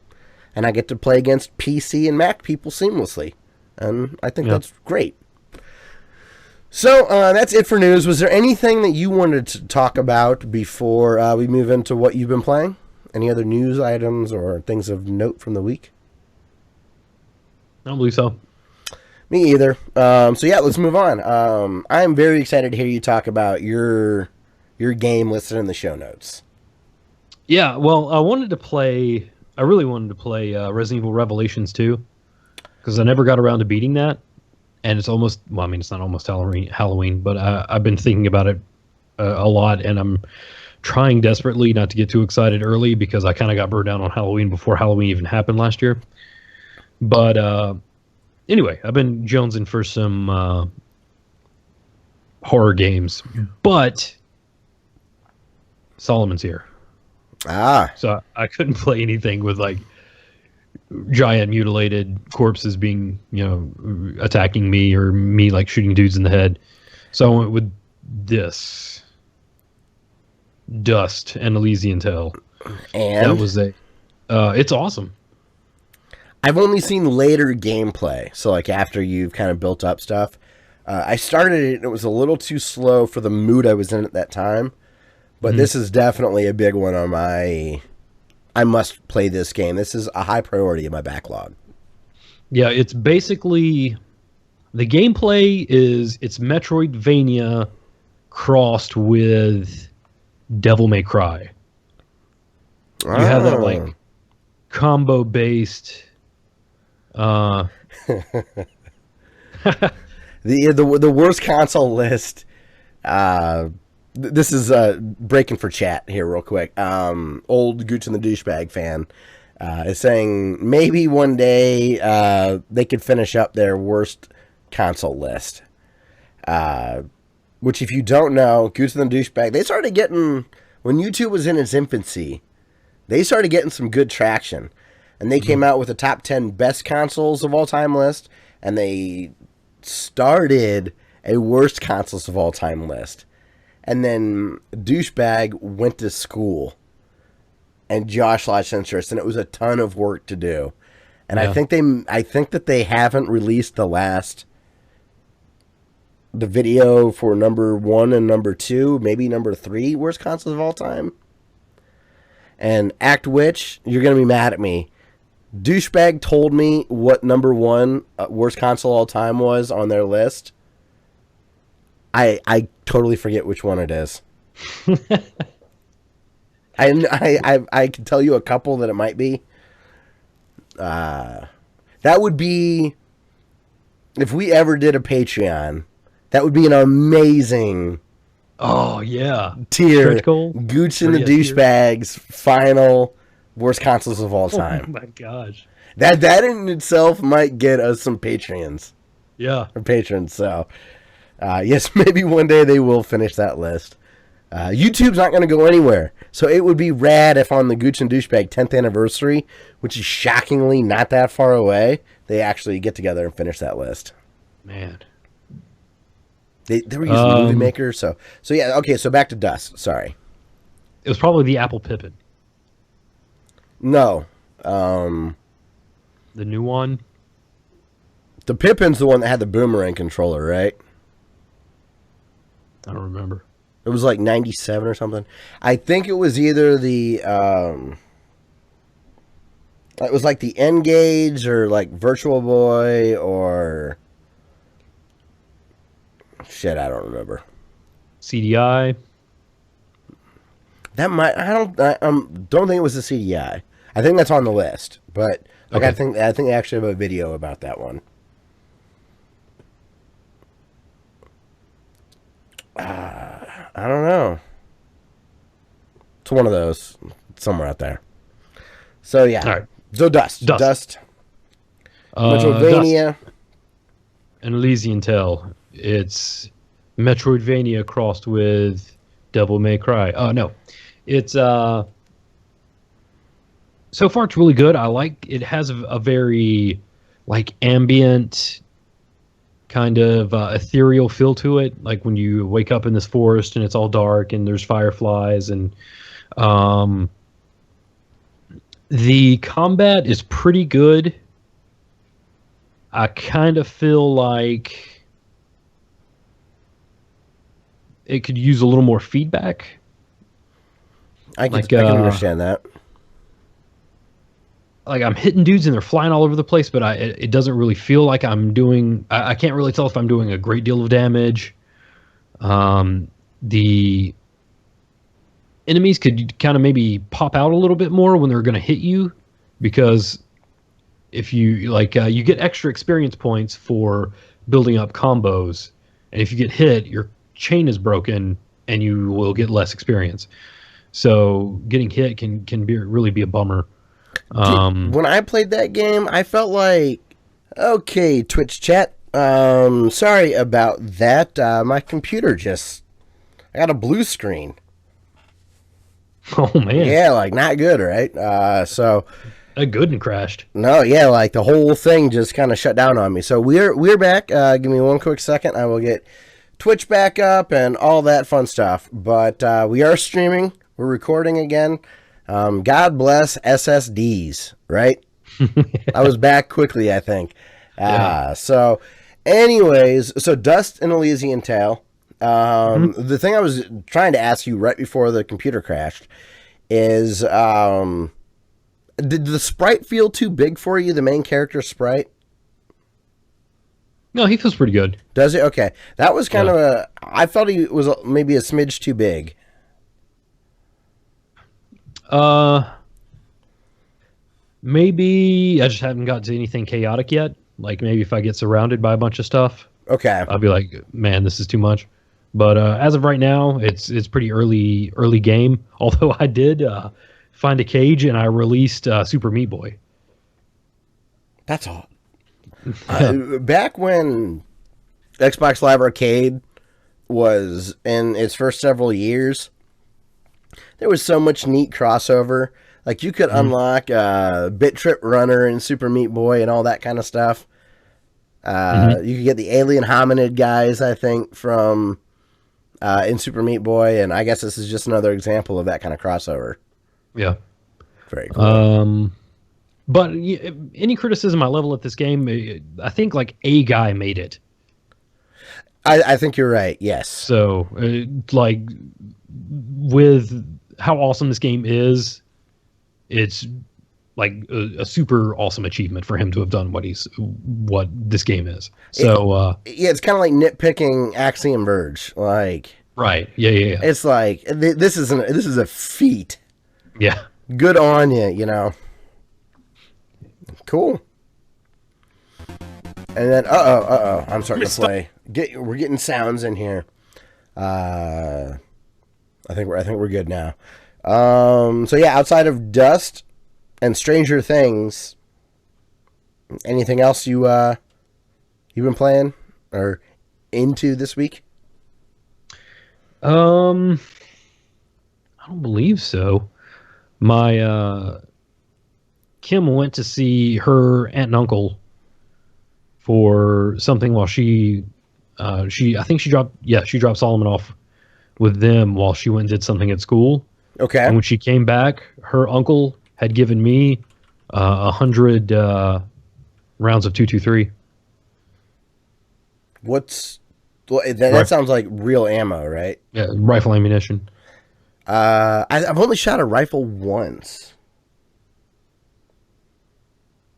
and I get to play against PC and Mac people seamlessly. And I think that's great. So, that's it for news. Was there anything that you wanted to talk about before we move into what you've been playing? Any other news items or things of note from the week? I don't believe so. Me either. So, yeah, let's move on. I'm very excited to hear you talk about your game listed in the show notes. Yeah, well, I really wanted to play Resident Evil Revelations 2, because I never got around to beating that. And it's almost, well, I mean, it's not almost Halloween, but I've been thinking about it a lot, and I'm trying desperately not to get too excited early because I kind of got burned down on Halloween before Halloween even happened last year. But anyway, I've been jonesing for some horror games, but Solomon's here. So I couldn't play anything with, like, giant mutilated corpses being, attacking me, or me, like, shooting dudes in the head. So I went with this Dust and Elysian Tale. And that was it's awesome. I've only seen later gameplay, so, like, after you've kind of built up stuff. I started it and it was a little too slow for the mood I was in at that time, but this is definitely a big one on my I must play this game. This is a high priority in my backlog. Yeah, it's basically, the gameplay is, it's Metroidvania crossed with Devil May Cry. You have that, like, combo-based... the worst console list... This is breaking for chat here real quick. Old Gooch and the Douchebag fan is saying maybe one day they could finish up their worst console list. Which, if you don't know, Gooch and the Douchebag, they started getting when YouTube was in its infancy, they started getting some good traction. And they came out with a top 10 best consoles of all time list. And they started a worst consoles of all time list. And then Douchebag went to school. And Josh lost interest. And it was a ton of work to do. And I think that they haven't released the video for number 1 and number 2, maybe number 3 worst consoles of all time. And Act Which, you're going to be mad at me. Douchebag told me what number 1 worst console of all time was on their list. I totally forget which one it is. I can tell you a couple that it might be. That would be, if we ever did a Patreon, that would be an amazing tier. Gooch and the Douchebags final worst consoles of all time. Oh my gosh. That in itself might get us some Patreons. Yeah. Or patrons, so yes, maybe one day they will finish that list. YouTube's not going to go anywhere. So it would be rad if on the Gooch and Douchebag 10th anniversary, which is shockingly not that far away, they actually get together and finish that list. Man. They were using Movie Maker, so yeah, okay, so back to Dust, sorry. It was probably the Apple Pippin. No. The new one? The Pippin's the one that had the boomerang controller, right? I don't remember. It was like 97 or something. I think it was either the it was like the N-Gage or like Virtual Boy or shit, I don't remember. CDI. That might I don't think it was the CDI. I think that's on the list, but like I think they actually have a video about that one. I don't know. It's one of those somewhere out there. So yeah. All right. So Dust. Metroidvania. An Elysian Tale. It's Metroidvania crossed with Devil May Cry. Oh no. It's so far it's really good. It has a very like ambient kind of ethereal feel to it, like when you wake up in this forest and it's all dark and there's fireflies, and the combat is pretty good. I kind of feel like it could use a little more feedback. I can understand that. Like I'm hitting dudes and they're flying all over the place, but it doesn't really feel like I'm doing. I can't really tell if I'm doing a great deal of damage. The enemies could kind of maybe pop out a little bit more when they're going to hit you, because if you you get extra experience points for building up combos, and if you get hit, your chain is broken and you will get less experience. So getting hit can really be a bummer. When I played that game, I felt like, okay, Twitch chat, sorry about that. My computer I got a blue screen. Oh man. Yeah, like not good, right? So that good and crashed. No, yeah, like the whole thing just kind of shut down on me. So we're back. Give me one quick second. I will get Twitch back up and all that fun stuff. But we are streaming. We're recording again. God bless SSDs, right? I was back quickly, I think. So anyways, so Dust and Elysian Tale. The thing I was trying to ask you right before the computer crashed is, did the sprite feel too big for you, the main character sprite? No, he feels pretty good. Does it? Okay. That was kind of I felt he was maybe a smidge too big. Maybe I just haven't got to anything chaotic yet. Like maybe if I get surrounded by a bunch of stuff, okay, I'll be like, man, this is too much. But as of right now, it's pretty early game. Although I did find a cage and I released Super Meat Boy. That's all. Back when Xbox Live Arcade was in its first several years, there was so much neat crossover. Like you could unlock Bit Trip Runner and Super Meat Boy and all that kind of stuff. You could get the alien hominid guys, I think, from in Super Meat Boy, and I guess this is just another example of that kind of crossover. Yeah. Very cool. But any criticism I level at this game, I think like a guy made it. I think you're right. Yes. So, like, with how awesome this game is, it's like a super awesome achievement for him to have done what this game is. So, yeah, it's kind of like nitpicking Axiom Verge. Like, right? Yeah. It's like this is a feat. Yeah. Good on you. You know. Cool. And then, I'm starting to play. We're getting sounds in here. I think we're good now. So yeah, outside of Dust and Stranger Things, anything else you've been playing or into this week? I don't believe so. My Kim went to see her aunt and uncle for something while she dropped Solomon off with them while she went and did something at school. Okay. And when she came back, her uncle had given me 100 rounds of 223. That sounds like real ammo, right? Yeah, rifle ammunition. I've only shot a rifle once.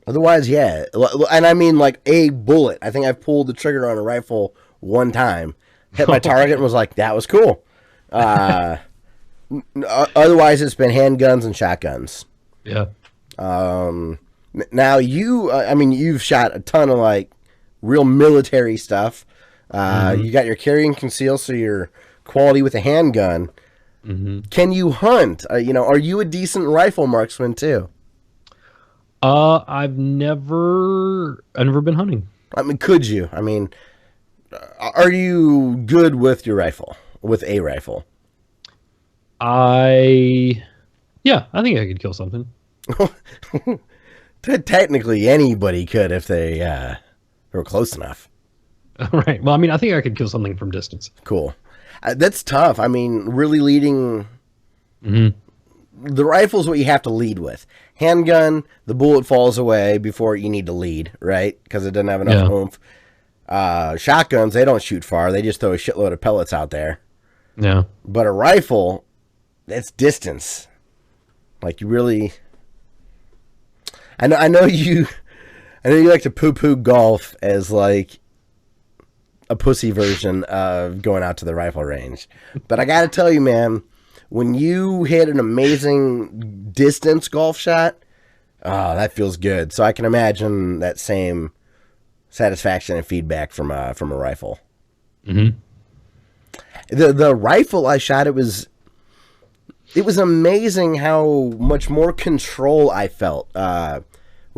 Otherwise, yeah. And I mean, like, a bullet. I think I pulled the trigger on a rifle one time, hit my target, and was like, that was cool. Otherwise, it's been handguns and shotguns. Yeah. Now, you've shot a ton of, like, real military stuff. You got your carry and conceal, so your quality with a handgun. Mm-hmm. Can you hunt? Are you a decent rifle marksman, too? I've never been hunting. I mean, could you? I mean, are you good with your rifle? With a rifle? I think I could kill something. Technically, anybody could if they were close enough. Right. Well, I mean, I think I could kill something from distance. Cool. That's tough. I mean, really leading... Mm-hmm. The rifle's what you have to lead with. Handgun, the bullet falls away before you need to lead, right? Because it doesn't have enough oomph. Shotguns, they don't shoot far. They just throw a shitload of pellets out there. Yeah. But a rifle, that's distance. Like, you really... I know you like to poo-poo golf as, like, a pussy version of going out to the rifle range. But I gotta tell you, man... When you hit an amazing distance golf shot, oh, that feels good. So I can imagine that same satisfaction and feedback from a rifle. Mm-hmm. The rifle I shot, it was amazing how much more control I felt. Where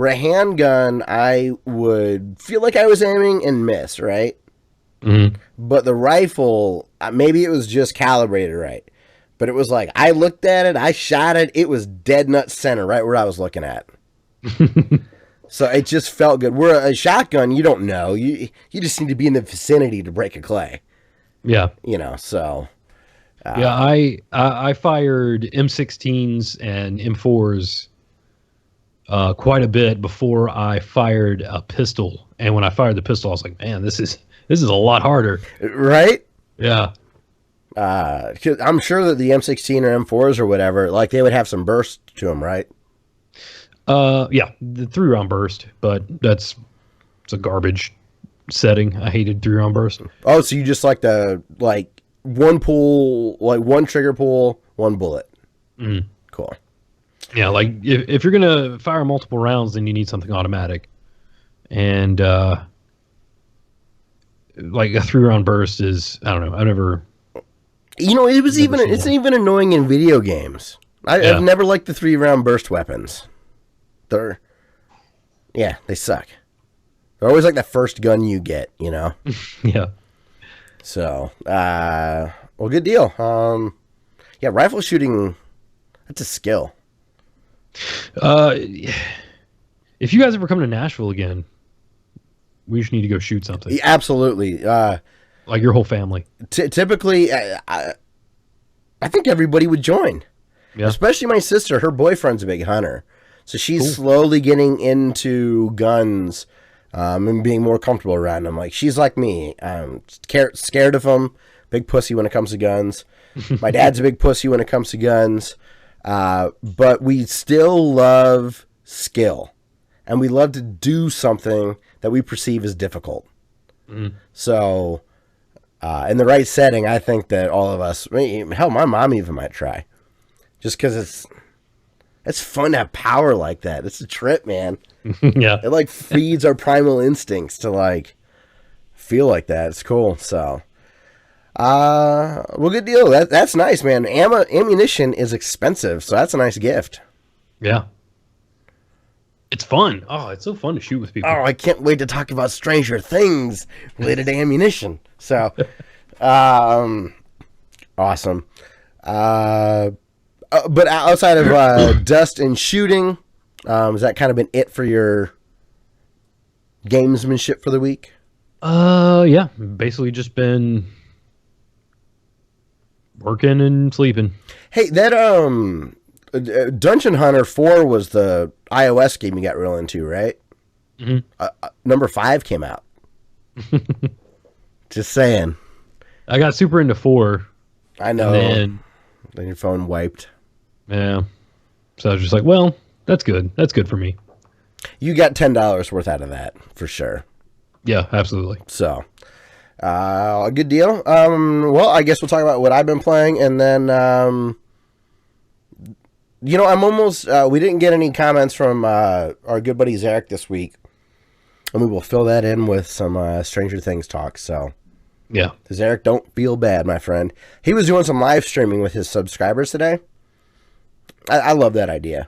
a handgun, I would feel like I was aiming and miss, right? Mm-hmm. But the rifle, maybe it was just calibrated right. But it was like, I looked at it, I shot it, it was dead nut center, right where I was looking at. So it just felt good. Where a shotgun, you don't know. You just need to be in the vicinity to break a clay. Yeah. So. Yeah, I fired M16s and M4s quite a bit before I fired a pistol. And when I fired the pistol, I was like, man, this is a lot harder. Right? Yeah. I'm sure that the M16 or M4s or whatever, like they would have some burst to them, right? Yeah, the 3-round burst, but it's a garbage setting. I hated 3-round burst. Oh, so you just like one pull, like one trigger pull, one bullet. Mm. Cool. Yeah, like if you're gonna fire multiple rounds, then you need something automatic, and like a 3-round burst is, I don't know. I've never. It's even annoying in video games. I've never liked the 3-round burst weapons. They suck. They're always like the first gun you get, Yeah. So, well, good deal. Rifle shooting That's a skill. If you guys ever come to Nashville again, we just need to go shoot something. Yeah, absolutely. Like your whole family. Typically, I think everybody would join. Yeah. Especially my sister. Her boyfriend's a big hunter. So she's slowly getting into guns and being more comfortable around them. Like, she's like me. I'm scared of them. Big pussy when it comes to guns. My dad's a big pussy when it comes to guns. But we still love skill. And we love to do something that we perceive as difficult. Mm. So, in the right setting, I think that all of us, hell, my mom even might try. Just because it's fun to have power like that. It's a trip, man. Yeah. It, like, feeds our primal instincts to, like, feel like that. It's cool. So, well, good deal. That's nice, man. Ammunition is expensive, so that's a nice gift. Yeah. It's fun. Oh, it's so fun to shoot with people. Oh, I can't wait to talk about Stranger Things related to ammunition. So, awesome. But outside of dust and shooting, has that kind of been it for your gamesmanship for the week? Yeah. Basically just been working and sleeping. Hey, that Dungeon Hunter 4 was the iOS game you got real into, right? Mm-hmm. Number 5 came out. Just saying. I got super into 4. I know. Then your phone wiped. Yeah. So I was just like, well, that's good. That's good for me. You got $10 worth out of that, for sure. Yeah, absolutely. So, a good deal. Well, I guess we'll talk about what I've been playing, and then, I'm almost, we didn't get any comments from our good buddy Zarek this week, and we will fill that in with some Stranger Things talk, so. Yeah. Zarek, don't feel bad, my friend. He was doing some live streaming with his subscribers today. I love that idea.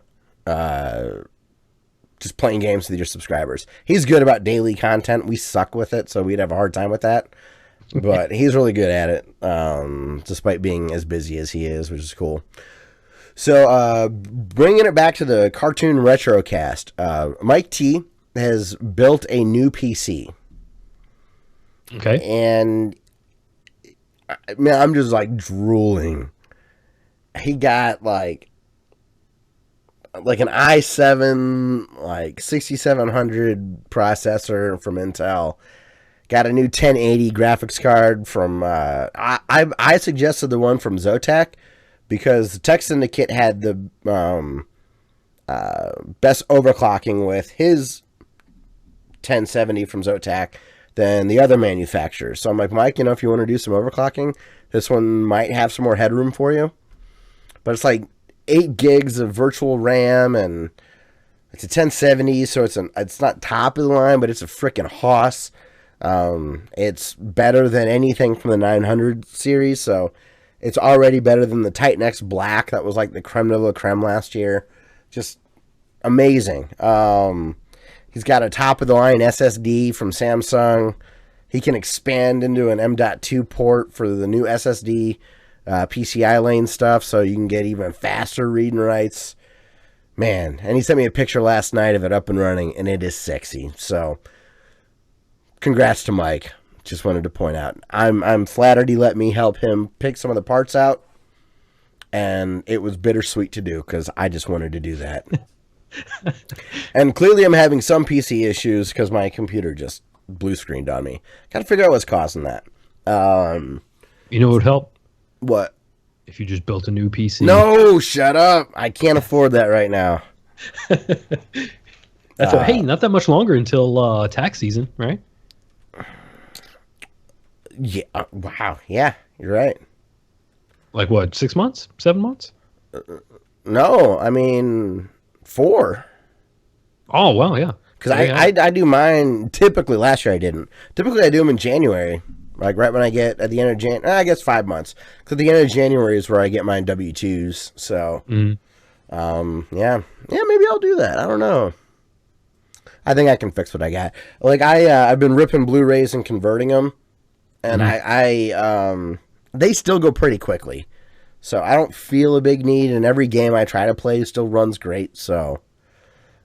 Just playing games with your subscribers. He's good about daily content. We suck with it, so we'd have a hard time with that. But he's really good at it, despite being as busy as he is, which is cool. So, bringing it back to the Cartoon Retrocast, Mike T has built a new PC. Okay. And, man, I'm just, like, drooling. He got, like an i7, like, 6700 processor from Intel. Got a new 1080 graphics card from, I suggested the one from Zotac, because the Tech Syndicate had the best overclocking with his 1070 from Zotac than the other manufacturers. So I'm like, Mike, if you want to do some overclocking, this one might have some more headroom for you. But it's like 8 gigs of virtual RAM, and it's a 1070, so it's not top of the line, but it's a freaking hoss. It's better than anything from the 900 series, so it's already better than the Titan X Black that was like the creme de la creme last year. Just amazing. He's got a top-of-the-line SSD from Samsung. He can expand into an M.2 port for the new SSD PCI lane stuff, so you can get even faster read and writes. Man, and he sent me a picture last night of it up and running, and it is sexy. So, congrats to Mike. Just wanted to point out. I'm flattered he let me help him pick some of the parts out, and it was bittersweet to do, because I just wanted to do that. And clearly I'm having some PC issues because my computer just blue screened on me. Got to figure out what's causing that. You know what would help? What? If you just built a new PC. No, shut up. I can't afford that right now. Hey, not that much longer until tax season, right? Yeah. Wow. Yeah, you're right. Like what, 6 months? 7 months? No, I mean 4. Oh, well, yeah. Because I do mine, typically, last year I didn't. Typically I do them in January, like right when I get at the end of January. I guess 5 months. Because at the end of January is where I get my W-2s. So, yeah, maybe I'll do that. I don't know. I think I can fix what I got. Like, I've been ripping Blu-rays and converting them. And they still go pretty quickly. So I don't feel a big need, and every game I try to play still runs great, so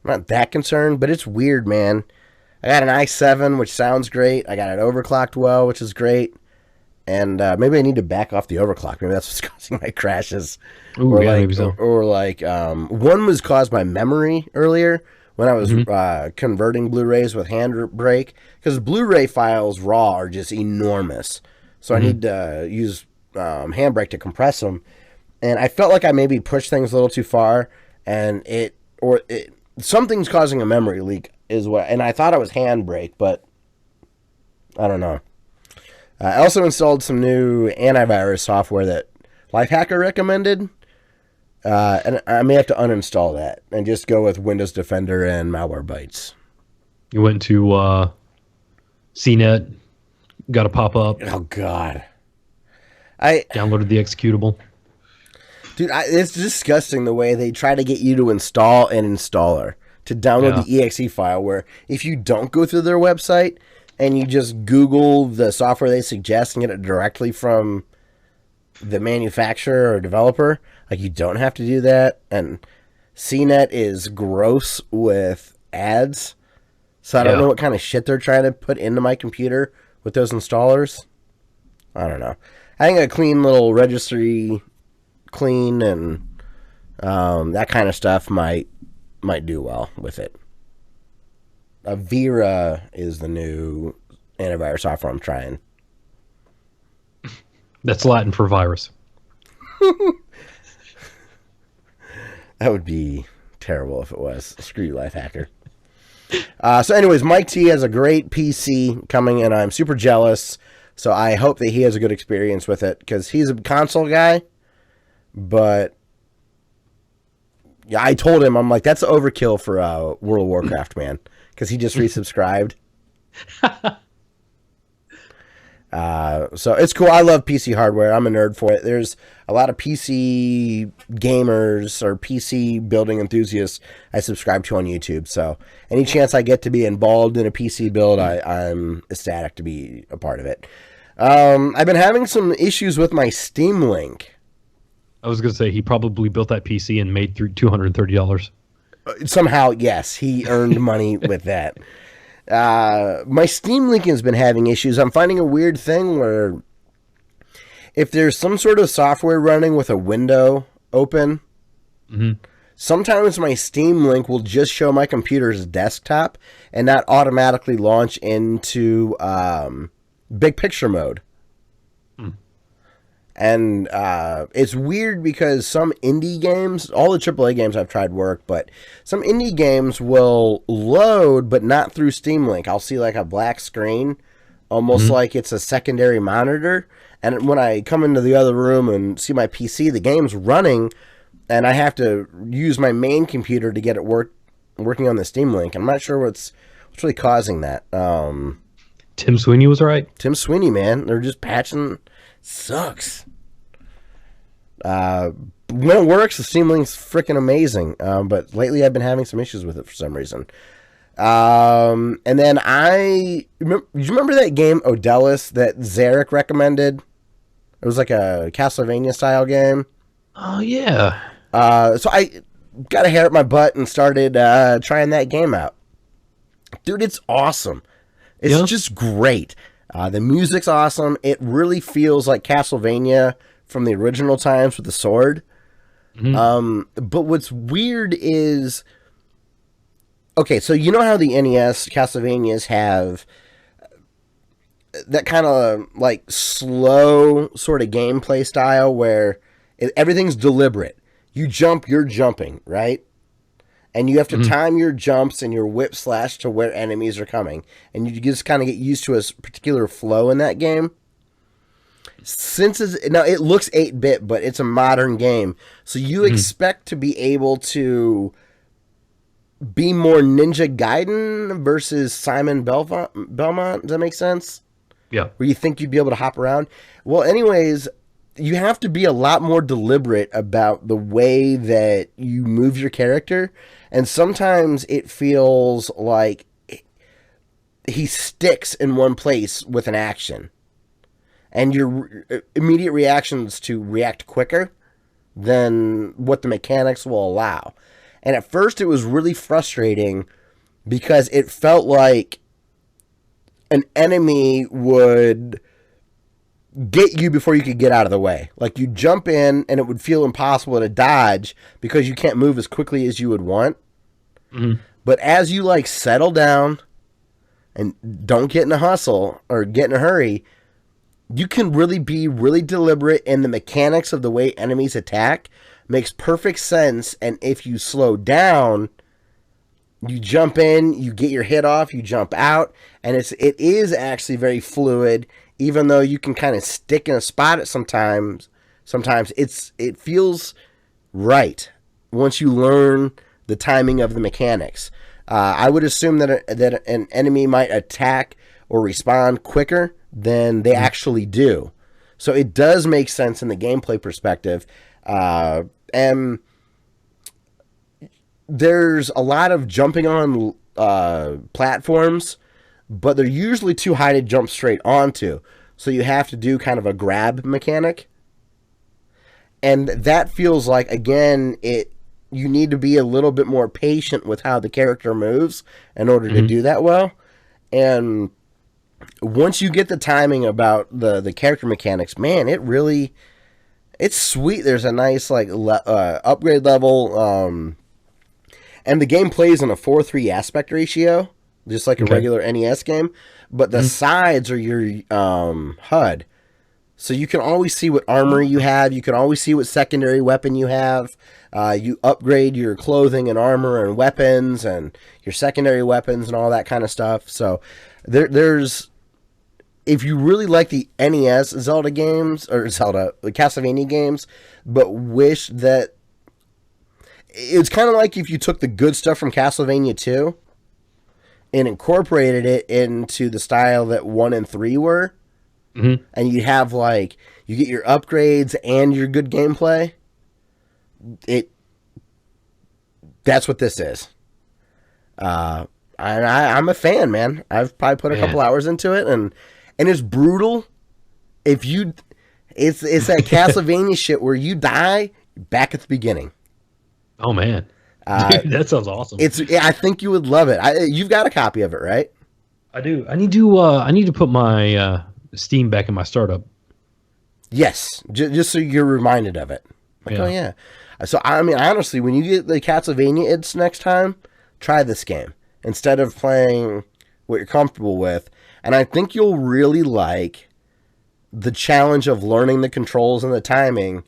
I'm not that concerned, but it's weird, man. I got an i7, which sounds great. I got it overclocked well, which is great. And maybe I need to back off the overclock. Maybe that's what's causing my crashes. Ooh, or yeah, like, maybe so. Or like, one was caused by memory earlier when I was converting Blu-rays with Handbrake, because Blu-ray files raw are just enormous. So I need to use Handbrake to compress them. And I felt like I maybe pushed things a little too far, and something's causing a memory leak is what. And I thought it was Handbrake, but I don't know. I also installed some new antivirus software that Lifehacker recommended, and I may have to uninstall that and just go with Windows Defender and Malwarebytes. You went to CNET, got a pop-up. Oh, God. I downloaded the executable. Dude, it's disgusting the way they try to get you to install an installer, to download the exe file, where if you don't go through their website and you just Google the software they suggest and get it directly from the manufacturer or developer, like, you don't have to do that. And CNET is gross with ads, so I don't know what kind of shit they're trying to put into my computer with those installers. I don't know. I think a clean little registry clean and that kind of stuff might do well with it. Vera is the new antivirus software I'm trying. That's Latin for virus. That would be terrible if it was. Screw you, Lifehacker. So anyways, Mike T has a great PC coming, and I'm super jealous. So I hope that he has a good experience with it, because he's a console guy. But yeah, I told him, I'm like, that's overkill for World of Warcraft, man, because he just resubscribed. So it's cool. I love PC hardware. I'm a nerd for it. There's a lot of PC gamers or PC building enthusiasts I subscribe to on YouTube. So any chance I get to be involved in a PC build, I'm ecstatic to be a part of it. I've been having some issues with my Steam Link. I was going to say, he probably built that PC and made through $230. Somehow, yes, he earned money with that. My Steam Link has been having issues. I'm finding a weird thing where if there's some sort of software running with a window open, sometimes my Steam Link will just show my computer's desktop and not automatically launch into big picture mode. And it's weird because some indie games, all the AAA games I've tried work, but some indie games will load, but not through Steam Link. I'll see like a black screen, almost like it's a secondary monitor. And when I come into the other room and see my PC, the game's running, and I have to use my main computer to get it working on the Steam Link. I'm not sure what's really causing that. Tim Sweeney was right. Tim Sweeney, man. They're just patching. Sucks. When it works, the Steam Link's freaking amazing. But lately I've been having some issues with it for some reason. And then do you remember that game Odellis that Zarek recommended? It was like a Castlevania style game. Oh yeah. So I got a hair up my butt and started trying that game out. Dude, it's awesome. It's just great. The music's awesome. It really feels like Castlevania from the original times with the sword. But what's weird is, okay, so you know how the NES Castlevanias have that kind of like slow sort of gameplay style where everything's deliberate. You jump, you're jumping, right? And you have to time your jumps and your whip slash to where enemies are coming. And you just kind of get used to a particular flow in that game. Now, it looks 8-bit, but it's a modern game. So you expect to be able to be more Ninja Gaiden versus Simon Belmont. Does that make sense? Yeah. Where you think you'd be able to hop around. Well, anyways, you have to be a lot more deliberate about the way that you move your character. And sometimes it feels like he sticks in one place with an action. And your immediate reaction is to react quicker. than what the mechanics will allow. And at first it was really frustrating because it felt like an enemy would get you before you could get out of the way. Like, you jump in and it would feel impossible to dodge because you can't move as quickly as you would want. Mm-hmm. But as you like settle down and don't get in a hustle or get in a hurry, you can really be really deliberate, and the mechanics of the way enemies attack makes perfect sense. And if you slow down, you jump in, you get your hit off, you jump out, and it is actually very fluid. Even though you can kind of stick in a spot at sometimes it feels right once you learn the timing of the mechanics. I would assume that an enemy might attack or respond quicker than they actually do. So it does make sense in the gameplay perspective. And there's a lot of jumping on platforms, but they're usually too high to jump straight onto. So you have to do kind of a grab mechanic. And that feels like, again, you need to be a little bit more patient with how the character moves in order to do that well. And once you get the timing about the character mechanics, man, it's sweet. There's a nice like upgrade level, and the game plays in a 4:3 aspect ratio, just like a regular NES game. But the sides are your HUD, so you can always see what armor you have. You can always see what secondary weapon you have. You upgrade your clothing and armor and weapons and your secondary weapons and all that kind of stuff. So there's, if you really like the NES Zelda games, or the Castlevania games, but wish that, it's kind of like if you took the good stuff from Castlevania 2 and incorporated it into the style that 1 and 3 were, and you have like, you get your upgrades and your good gameplay. That's what this is. I'm a fan, man. I've probably put a couple hours into it, and it's brutal. It's that Castlevania shit where you die back at the beginning. Oh man, dude, that sounds awesome. I think you would love it. You've got a copy of it, right? I do. I need to put my Steam back in my startup. Yes, just so you're reminded of it. Like, oh yeah. So I mean, honestly, when you get the Castlevania ids next time, try this game instead of playing what you're comfortable with, and I think you'll really like the challenge of learning the controls and the timing.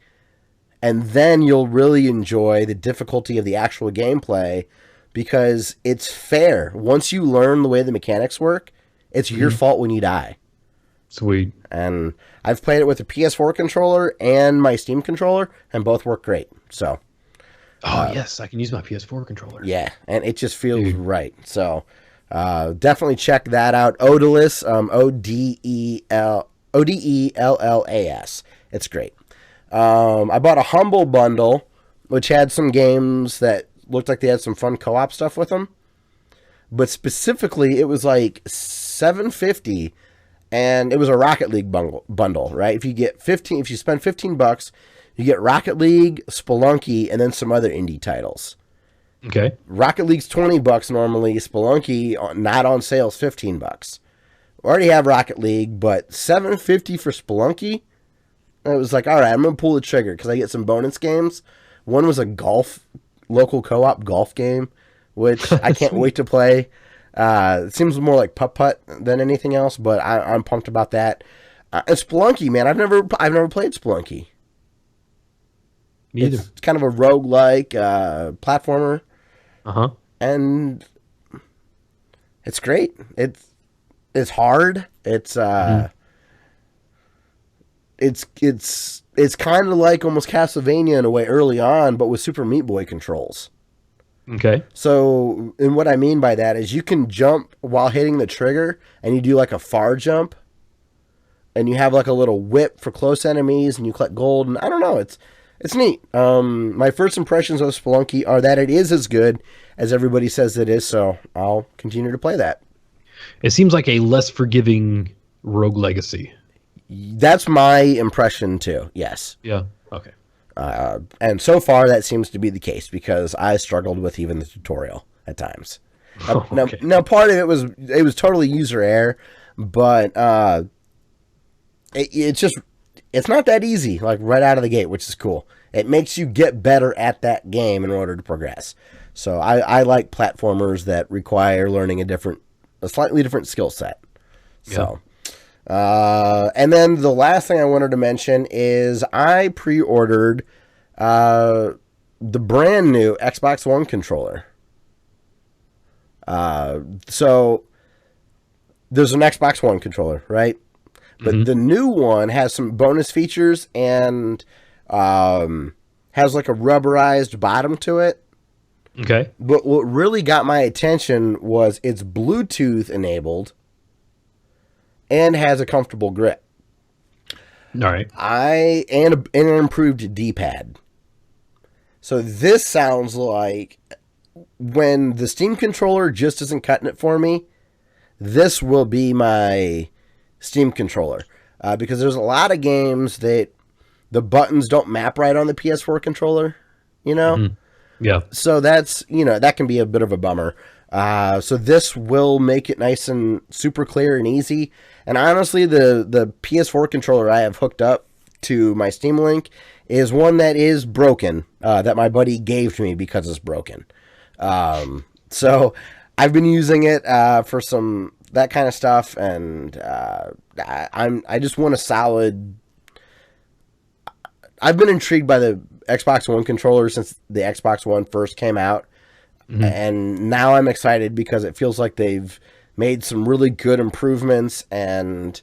And then you'll really enjoy the difficulty of the actual gameplay, because it's fair. Once you learn the way the mechanics work, it's your fault when you die. Sweet. And I've played it with a PS4 controller and my Steam controller, and both work great. So, yes, I can use my PS4 controller. Yeah, and it just feels right. So, definitely check that out. Odellus, Odellas. It's great. I bought a Humble bundle, which had some games that looked like they had some fun co-op stuff with them. But specifically, it was like $7.50, and it was a Rocket League bundle, right? If you spend $15, you get Rocket League, Spelunky, and then some other indie titles. Okay. Rocket League's $20 normally. Spelunky, not on sale, is $15. I already have Rocket League, but $7.50 for Spelunky. I was like, all right, I'm going to pull the trigger because I get some bonus games. One was a local co-op golf game, which I can't wait to play. It seems more like putt-putt than anything else, but I'm pumped about that. And Spelunky, man, I've never played Spelunky. Me either. It's kind of a roguelike platformer. And it's great. It's hard. It's kind of like almost Castlevania in a way early on, but with Super Meat Boy controls. Okay. So, and what I mean by that is you can jump while hitting the trigger, and you do like a far jump, and you have like a little whip for close enemies, and you collect gold, and I don't know, it's neat. My first impressions of Spelunky are that it is as good as everybody says it is, so I'll continue to play that. It seems like a less forgiving Rogue Legacy. That's my impression too. Yes. Yeah. Okay. And so far, that seems to be the case because I struggled with even the tutorial at times. Okay. Now, part of it was totally user error, but it's not that easy, like right out of the gate, which is cool. It makes you get better at that game in order to progress. So I like platformers that require learning a slightly different skill set. So, and then the last thing I wanted to mention is I pre-ordered the brand new Xbox One controller. So there's an Xbox One controller, right? But the new one has some bonus features and has like a rubberized bottom to it. Okay. But what really got my attention was it's Bluetooth enabled and has a comfortable grip. All right. And an improved D-pad. So this sounds like when the Steam controller just isn't cutting it for me, this will be my Steam controller. Because there's a lot of games that the buttons don't map right on the PS4 controller, you know? Mm-hmm. Yeah. So that's, that can be a bit of a bummer. So this will make it nice and super clear and easy. And honestly, the PS4 controller I have hooked up to my Steam Link is one that is broken, that my buddy gave to me because it's broken. So I've been using it for some that kind of stuff, and I just want a solid. I've been intrigued by the Xbox One controller since the Xbox One first came out, and now I'm excited because it feels like they've made some really good improvements, and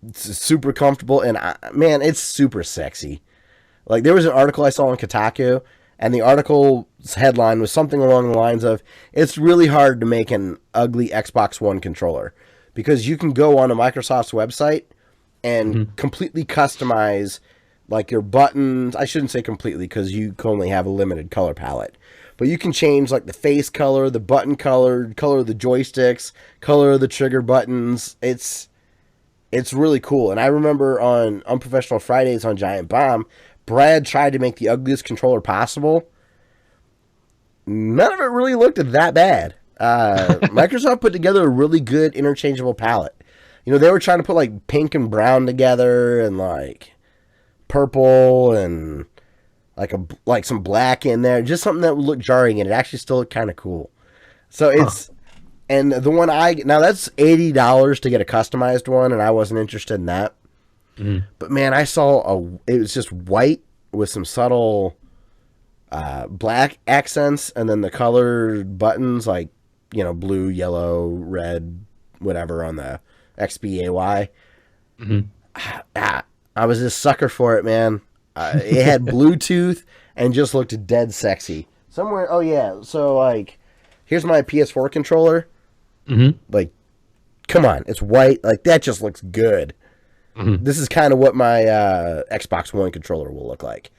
it's super comfortable, and man, it's super sexy. Like, there was an article I saw on Kotaku, and the article's headline was something along the lines of, it's really hard to make an ugly Xbox One controller, because you can go on a Microsoft's website and completely customize, like, your buttons. I shouldn't say completely, because you can only have a limited color palette. But you can change, like, the face color, the button color of the joysticks, color of the trigger buttons. It's really cool. And I remember on Unprofessional Fridays on Giant Bomb, Brad tried to make the ugliest controller possible. None of it really looked that bad. Microsoft put together a really good interchangeable palette. They were trying to put, like, pink and brown together and, like, purple and like some black in there, just something that would look jarring, and it actually still looked kind of cool. So it's, and the one now that's $80 to get a customized one, and I wasn't interested in that. But man, I saw it was just white with some subtle black accents, and then the colored buttons, like, blue, yellow, red, whatever on the XBAY. I was just sucker for it, man. It had Bluetooth and just looked dead sexy. Somewhere, oh yeah, so, like, here's my PS4 controller. Like, come on, it's white. Like, that just looks good. This is kind of what my Xbox One controller will look like.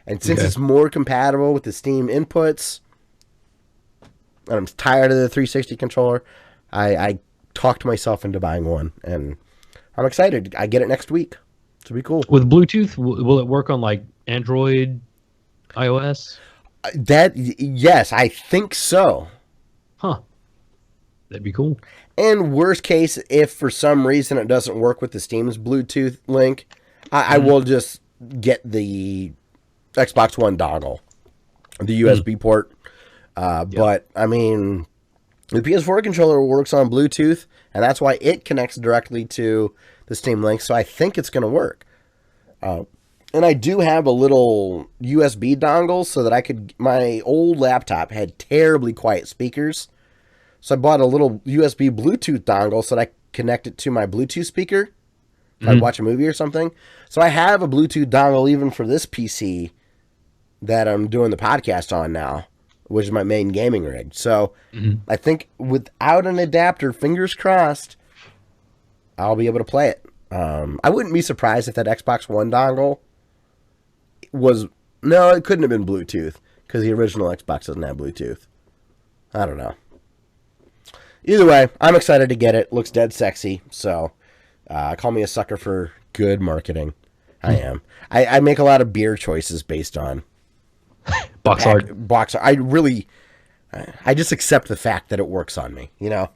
And since it's more compatible with the Steam inputs, and I'm tired of the 360 controller, I talked myself into buying one, and I'm excited. I get it next week. It's be cool. With Bluetooth, will it work on, like, Android, iOS? Yes, I think so. Huh. That'd be cool. And worst case, if for some reason it doesn't work with the Steam's Bluetooth link, I will just get the Xbox One dongle, the USB port. But, I mean, the PS4 controller works on Bluetooth, and that's why it connects directly to the Steam Link, so I think it's going to work. And I do have a little USB dongle so that my old laptop had terribly quiet speakers. So I bought a little USB Bluetooth dongle so that I connect it to my Bluetooth speaker if I watch a movie or something. So I have a Bluetooth dongle even for this PC that I'm doing the podcast on now, which is my main gaming rig. So I think without an adapter, fingers crossed, I'll be able to play it. I wouldn't be surprised if that Xbox One dongle no, it couldn't have been Bluetooth, because the original Xbox doesn't have Bluetooth. I don't know. Either way, I'm excited to get it. Looks dead sexy, so call me a sucker for good marketing. I am. I make a lot of beer choices based on Box art. Box art. I just accept the fact that it works on me, you know?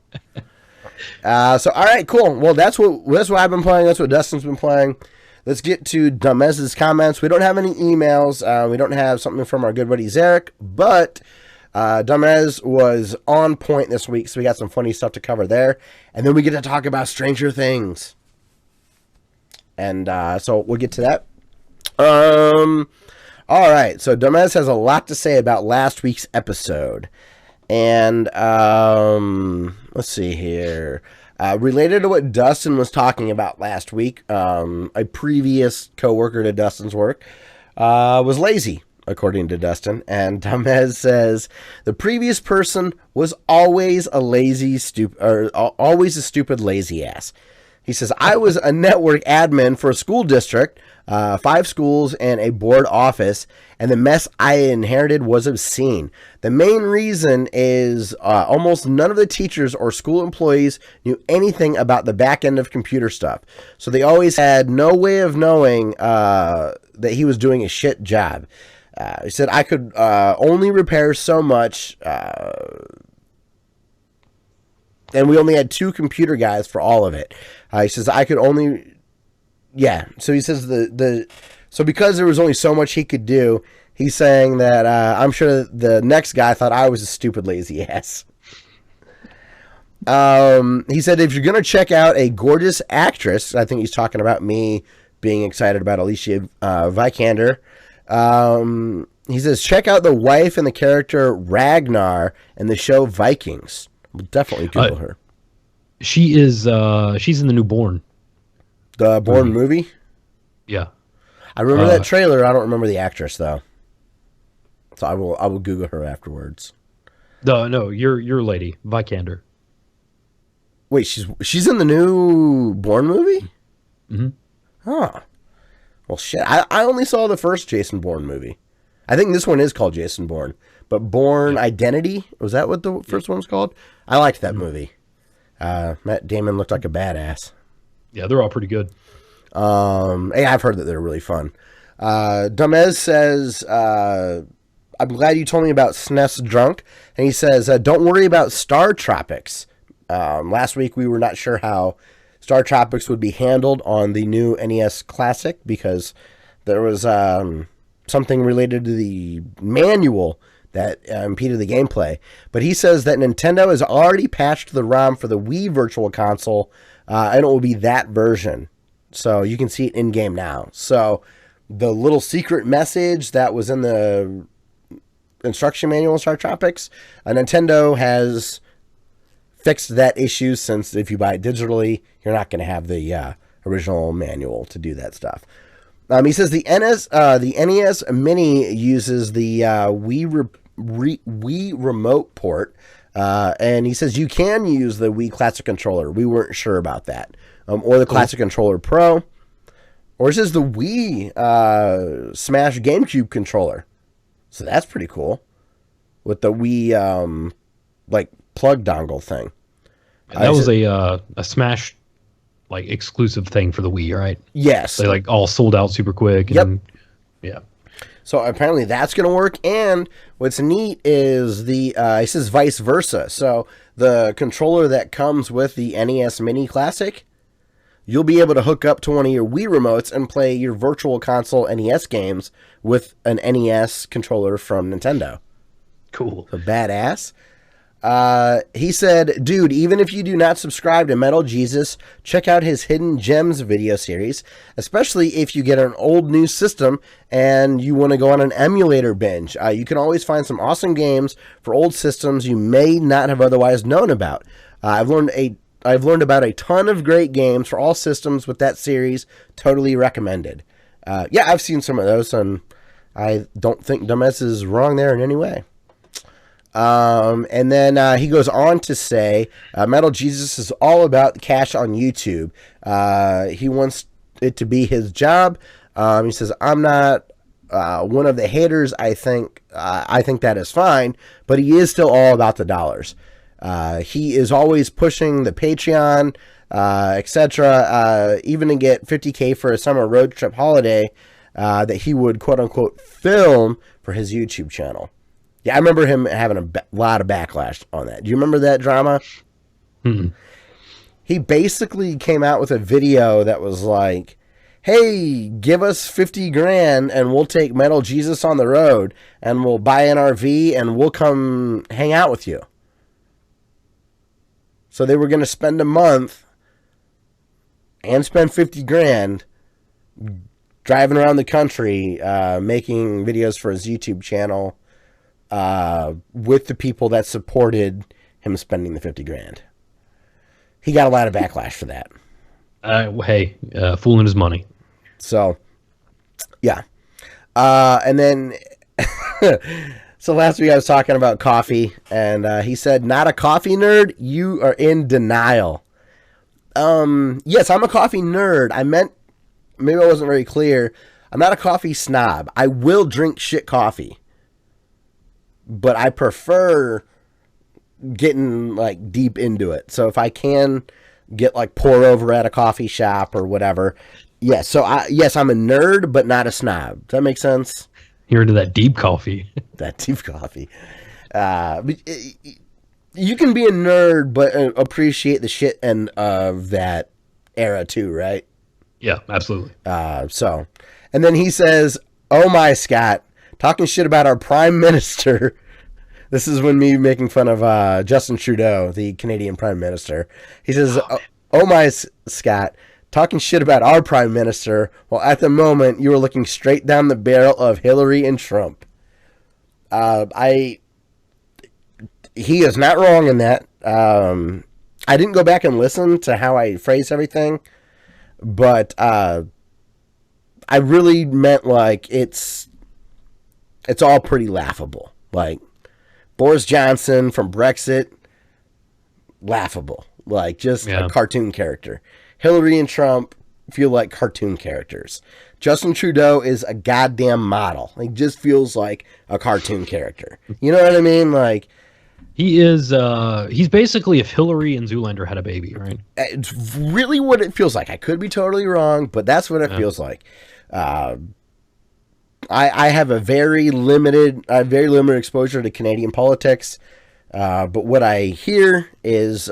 So, all right, cool. Well, that's what I've been playing. That's what Dustin's been playing. Let's get to Dumez's comments. We don't have any emails. We don't have something from our good buddy Zarek, but Dumez was on point this week, so we got some funny stuff to cover there. And then we get to talk about Stranger Things. And so we'll get to that. All right, so Dumez has a lot to say about last week's episode. And let's see here. Related to what Dustin was talking about last week, a previous coworker to Dustin's work was lazy, according to Dustin. And Dumez says the previous person was always always a stupid lazy ass. He says, I was a network admin for a school district, 5 schools, and a board office, and the mess I inherited was obscene. The main reason is almost none of the teachers or school employees knew anything about the back end of computer stuff. So they always had no way of knowing that he was doing a shit job. He said, I could only repair so much, and we only had 2 computer guys for all of it. He says, I could only... Yeah, so he says so because there was only so much he could do, he's saying that I'm sure the next guy thought I was a stupid lazy ass. He said, if you're going to check out a gorgeous actress, I think he's talking about me being excited about Alicia Vikander. He says, check out the wife and the character Ragnar in the show Vikings. We'll definitely Google her. She's in the new Bourne. The Bourne movie? Yeah. I remember that trailer. I don't remember the actress, though. So I will Google her afterwards. No, your lady, Vikander. Wait, she's in the new Bourne movie? Mm-hmm. Huh. Well, shit. I only saw the first Jason Bourne movie. I think this one is called Jason Bourne. But Bourne Identity? Was that what the first one was called? I liked that movie. Matt Damon looked like a badass. Yeah, they're all pretty good. Hey, I've heard that they're really fun. Dumez says, I'm glad you told me about SNES Drunk. And he says, don't worry about Star Tropics. Last week we were not sure how Star Tropics would be handled on the new NES Classic because there was something related to the manual that impeded the gameplay. But he says that Nintendo has already patched the ROM for the Wii Virtual Console, and it will be that version. So you can see it in-game now. So the little secret message that was in the instruction manual in Star Tropics, Nintendo has fixed that issue, since if you buy it digitally, you're not going to have the original manual to do that stuff. He says the NES Mini uses the Wii Remote port, and he says you can use the Wii Classic Controller. We weren't sure about that. Or the Classic Controller Pro. Or it says the Wii Smash GameCube controller. So that's pretty cool. With the Wii plug dongle thing. And that was a Smash exclusive thing for the Wii, right? Yes. They all sold out super quick. And, yep. Yeah. So apparently that's going to work. And what's neat is it says vice versa. So the controller that comes with the NES Mini Classic, you'll be able to hook up to one of your Wii remotes and play your Virtual Console NES games with an NES controller from Nintendo. Cool. So badass. He said, dude, even if you do not subscribe to Metal Jesus, check out his Hidden Gems video series, especially if you get an old new system and you want to go on an emulator binge. You can always find some awesome games for old systems you may not have otherwise known about. I've learned about a ton of great games for all systems with that series. Totally recommended. Yeah, I've seen some of those, and I don't think Dumez is wrong there in any way. And then he goes on to say, Metal Jesus is all about cash on YouTube. He wants it to be his job. He says, I'm not one of the haters. I think that is fine, but he is still all about the dollars. He is always pushing the Patreon. etc. Even to get $50K for a summer road trip holiday that he would quote unquote film for his YouTube channel. Yeah, I remember him having a lot of backlash on that. Do you remember that drama? Mm-mm. He basically came out with a video that was like, hey, give us 50 grand and we'll take Metal Jesus on the road and we'll buy an RV and we'll come hang out with you. So they were going to spend a month and spend 50 grand driving around the country, making videos for his YouTube channel with the people that supported him spending the 50 grand. He got a lot of backlash for that. Hey, fooling his money. So, yeah. And then, so last week I was talking about coffee, and he said, not a coffee nerd? You are in denial. Yes, I'm a coffee nerd. I meant, maybe I wasn't very clear. I'm not a coffee snob. I will drink shit coffee. But I prefer getting like deep into it. So if I can get like pour over at a coffee shop or whatever. Yes. So yes, I'm a nerd, but not a snob. Does that make sense? You're into that deep coffee. That deep coffee. You can be a nerd, but appreciate the shit and of that era too, right? Yeah, absolutely. So, and then he says, "Oh my, Scott, talking shit about our prime minister." This is when me making fun of Justin Trudeau, the Canadian prime minister. He says, "Oh my, Scott, talking shit about our prime minister. Well, at the moment, you are looking straight down the barrel of Hillary and Trump." He is not wrong in that. I didn't go back and listen to how I phrased everything, but I really meant like it's all pretty laughable. Like Boris Johnson from Brexit, laughable. Like just a cartoon character. Hillary and Trump feel like cartoon characters. Justin Trudeau is a goddamn model. Like just feels like a cartoon character. You know what I mean? Like he is. He's basically if Hillary and Zoolander had a baby, right? It's really what it feels like. I could be totally wrong, but that's what it feels like. I have a very limited exposure to Canadian politics, but what I hear is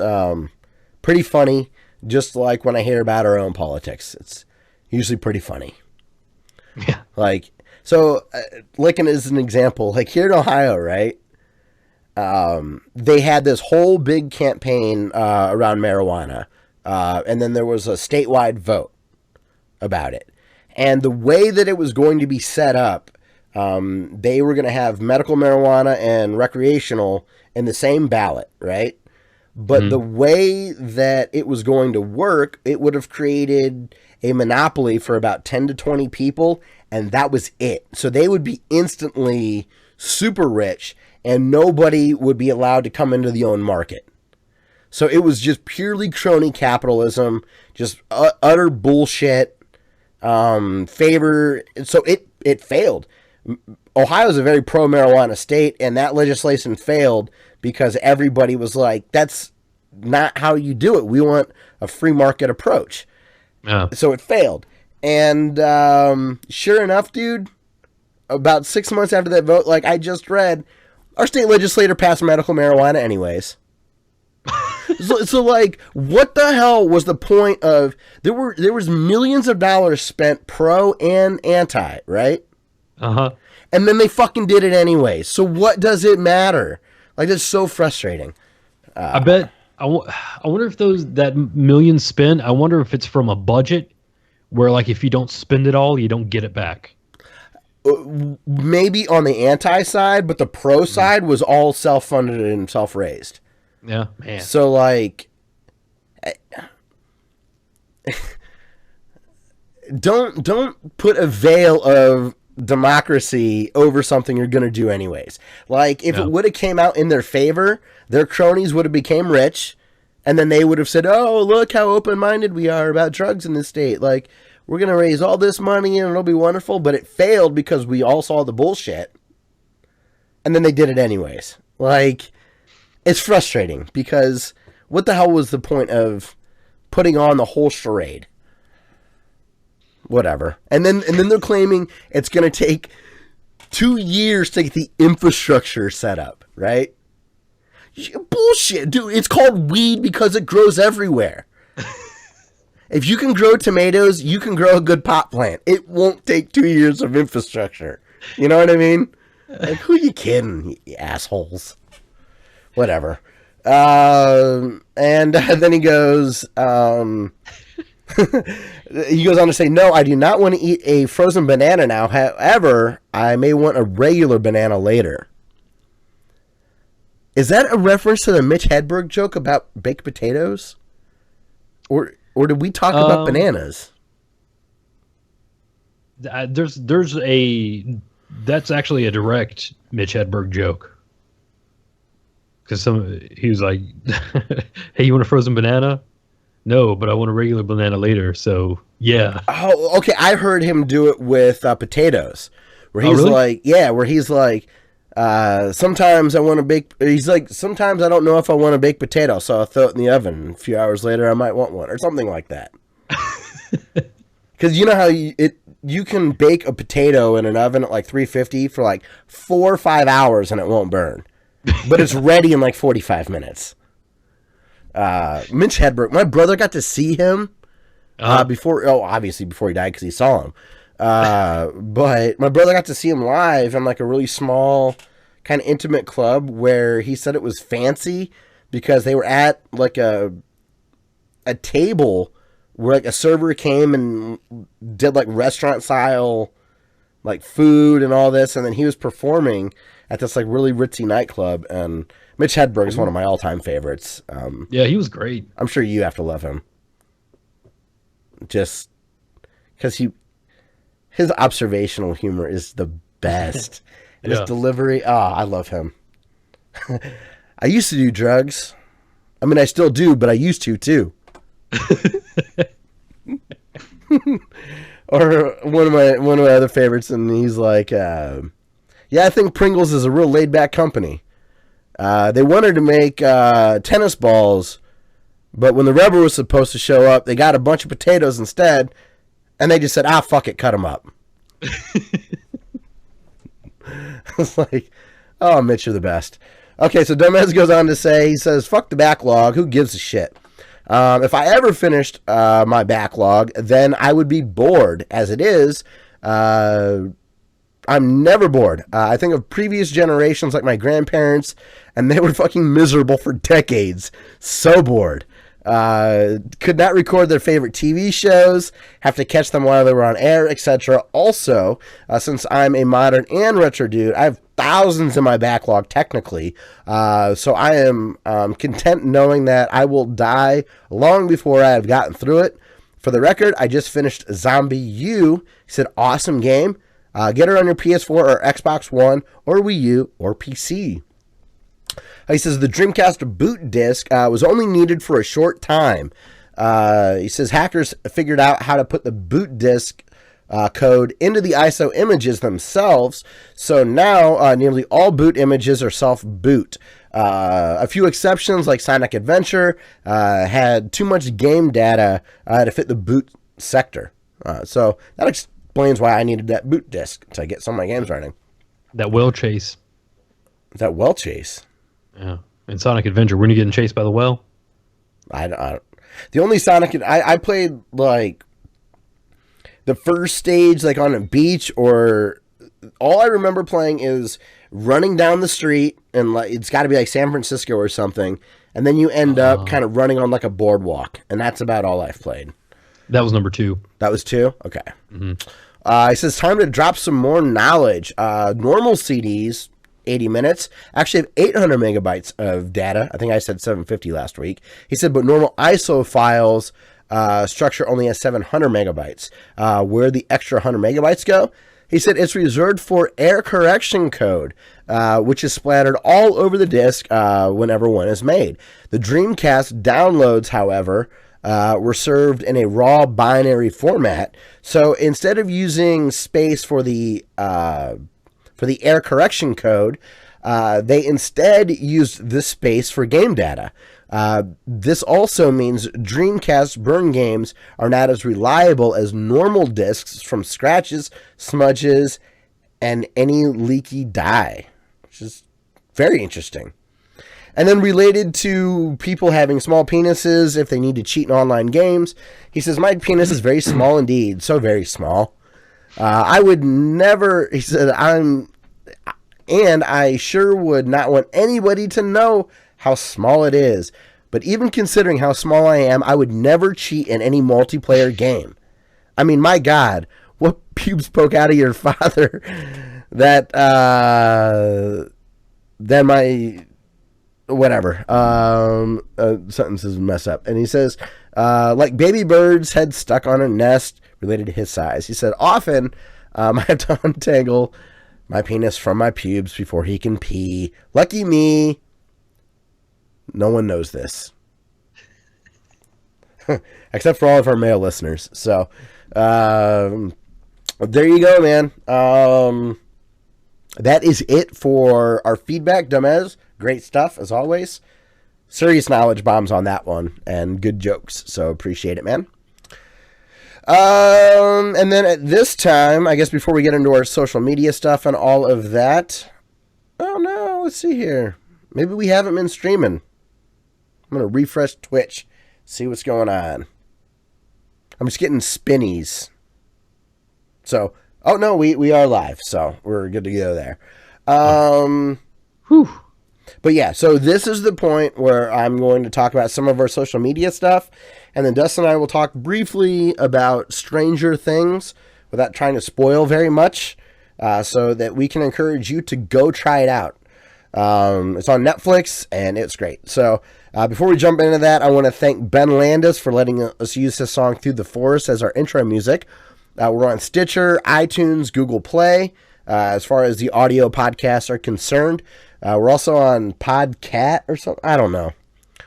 pretty funny. Just like when I hear about our own politics, it's usually pretty funny. Yeah. Like so, Lincoln is an example. Like here in Ohio, right? They had this whole big campaign around marijuana, and then there was a statewide vote about it. And the way that it was going to be set up, they were going to have medical marijuana and recreational in the same ballot, right? But the way that it was going to work, it would have created a monopoly for about 10 to 20 people, and that was it. So they would be instantly super rich, and nobody would be allowed to come into the own market. So it was just purely crony capitalism, just utter bullshit. So it failed. Ohio is a very pro-marijuana state, and that legislation failed because everybody was like, that's not how you do it. We want a free market approach. So it failed. And sure enough, dude, about 6 months after that vote, like I just read, our state legislator passed medical marijuana anyways. So like, what the hell was the point of there was millions of dollars spent pro and anti, right? And then they fucking did it anyway. So what does it matter? Like, that's so frustrating. I bet. I wonder if that million spent. I wonder if it's from a budget where, like, if you don't spend it all, you don't get it back. Maybe on the anti side, but the pro side was all self-funded and self-raised. Yeah, man. So like, don't put a veil of democracy over something you're going to do anyways. Like if it would have came out in their favor, their cronies would have became rich, and then they would have said, "Oh, look how open-minded we are about drugs in this state. Like we're going to raise all this money and it'll be wonderful." But it failed because we all saw the bullshit, and then they did it anyways. Like, it's frustrating because what the hell was the point of putting on the whole charade. Whatever. And then they're claiming it's going to take 2 years to get the infrastructure set up, right? Bullshit, dude. It's called weed because it grows everywhere. If you can grow tomatoes, you can grow a good pot plant. It won't take 2 years of infrastructure. You know what I mean? Like, who you kidding, you assholes? Whatever. And then he goes, he goes on to say, no, I do not want to eat a frozen banana now. However, I may want a regular banana later. Is that a reference to the Mitch Hedberg joke about baked potatoes? Or did we talk about bananas? That's actually a direct Mitch Hedberg joke. Because he was like, hey, you want a frozen banana? No, but I want a regular banana later, so yeah. Oh, okay. I heard him do it with potatoes. Where he's really? like, yeah, where he's like, sometimes I want to bake, he's like, sometimes I don't know if I want to bake potato, so I'll throw it in the oven. A few hours later, I might want one, or something like that. Because you know how you can bake a potato in an oven at like 350 for like 4 or 5 hours and it won't burn. But it's ready in like 45 minutes. Mitch Hedberg, my brother got to see him obviously before he died because he saw him. But my brother got to see him live in like a really small kind of intimate club where he said it was fancy because they were at like a table where like a server came and did like restaurant style like food and all this, and then he was performing at this like really ritzy nightclub. And Mitch Hedberg is one of my all-time favorites. Yeah, he was great. I'm sure you have to love him, just because his observational humor is the best. And his delivery, I love him. I used to do drugs. I mean, I still do, but I used to too. Or one of my other favorites, and he's like, yeah, I think Pringles is a real laid back company. They wanted to make tennis balls, but when the rubber was supposed to show up, they got a bunch of potatoes instead, and they just said, fuck it, cut them up. I was like, oh, Mitch, you're the best. Okay, so Dumbass goes on to say, he says, fuck the backlog, who gives a shit? If I ever finished my backlog, then I would be bored. As it is, I'm never bored. I think of previous generations like my grandparents, and they were fucking miserable for decades. So bored. Could not record their favorite TV shows, have to catch them while they were on air, etc. Also, since I'm a modern and retro dude, I have thousands in my backlog technically, so I am content knowing that I will die long before I have gotten through it. For the record, I just finished Zombie U. He said, awesome game. Get her on your PS4 or Xbox One or Wii U or PC. He says the Dreamcast boot disc was only needed for a short time. He says hackers figured out how to put the boot disc code into the ISO images themselves, so now nearly all boot images are self-boot. A few exceptions like Sonic Adventure had too much game data to fit the boot sector. So that explains why I needed that boot disc to get some of my games running. That whale chase. Is that whale chase? Yeah. In Sonic Adventure, weren't you getting chased by the whale? The only Sonic I played like the first stage like on a beach, or all I remember playing is running down the street, and like it's got to be like San Francisco or something, and then you end up kind of running on like a boardwalk, and that's about all I've played. That was number 2. That was 2? Okay. Mm-hmm. He says time to drop some more knowledge. Normal CDs 80 minutes. Actually have 800 megabytes of data. I think I said 750 last week. He said, but normal ISO files structure only has 700 megabytes. Where the extra 100 megabytes go? He said it's reserved for error correction code, which is splattered all over the disk whenever one is made. The Dreamcast downloads, however, were served in a raw binary format. So instead of using space for the error correction code, They instead used this space for game data. This also means Dreamcast burn games are not as reliable as normal discs from scratches, smudges, and any leaky dye, which is very interesting. And then related to people having small penises if they need to cheat in online games, he says, my penis is very small indeed, so very small. I would never, he said, I sure would not want anybody to know how small it is. But even considering how small I am, I would never cheat in any multiplayer game. I mean, my God, what pubes poke out of your father that then my whatever sentences mess up. And he says, like baby birds head stuck on a nest related to his size. He said, often I have to untangle my penis from my pubes before he can pee. Lucky me. No one knows this. Except for all of our male listeners. So, there you go, man. That is it for our feedback. Dumez, great stuff, as always. Serious knowledge bombs on that one, and good jokes. So, appreciate it, man. And then at this time, I guess before we get into our social media stuff and all of that. Oh, no, let's see here. Maybe we haven't been streaming. I'm going to refresh Twitch, see what's going on. I'm just getting spinnies. So, oh no, we are live, so we're good to go there. Whew. But yeah, so this is the point where I'm going to talk about some of our social media stuff, and then Dustin and I will talk briefly about Stranger Things without trying to spoil very much, so that we can encourage you to go try it out. It's on Netflix, and it's great. So, before we jump into that, I want to thank Ben Landis for letting us use his song Through the Forest as our intro music. We're on Stitcher, iTunes, Google Play, as far as the audio podcasts are concerned. We're also on Podcat or something. I don't know.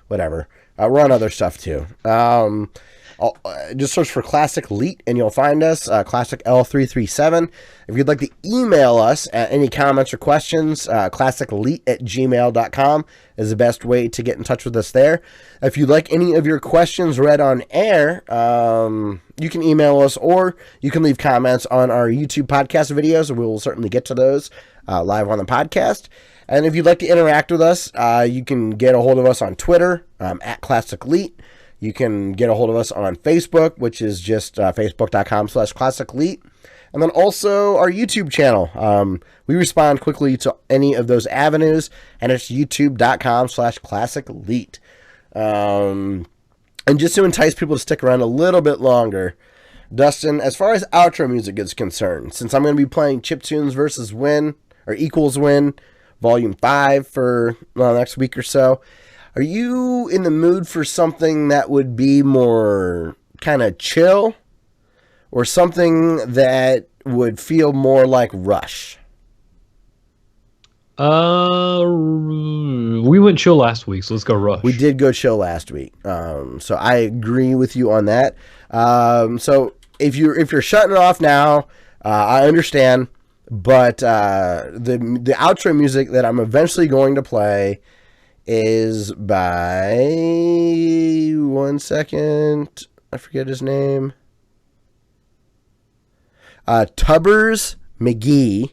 Whatever. We're on other stuff, too. Just search for Classic Leet and you'll find us, Classic L337. If you'd like to email us any comments or questions, classicleet@gmail.com is the best way to get in touch with us there. If you'd like any of your questions read on air, you can email us or you can leave comments on our YouTube podcast videos, and we will certainly get to those live on the podcast. And if you'd like to interact with us, you can get a hold of us on Twitter, at Classic Leet. You can get a hold of us on Facebook, which is just facebook.com/classicleet. And then also our YouTube channel. We respond quickly to any of those avenues, and it's youtube.com/classicleet. And just to entice people to stick around a little bit longer, Dustin, as far as outro music is concerned, since I'm going to be playing Chiptunes versus Win, or Equals Win, Volume 5 for the next week or so, are you in the mood for something that would be more kind of chill, or something that would feel more like Rush? We went chill last week, so let's go Rush. We did go chill last week, so I agree with you on that. So if you're shutting it off now, I understand, but the outro music that I'm eventually going to play is by, one second, I forget his name, Tubbers McGee,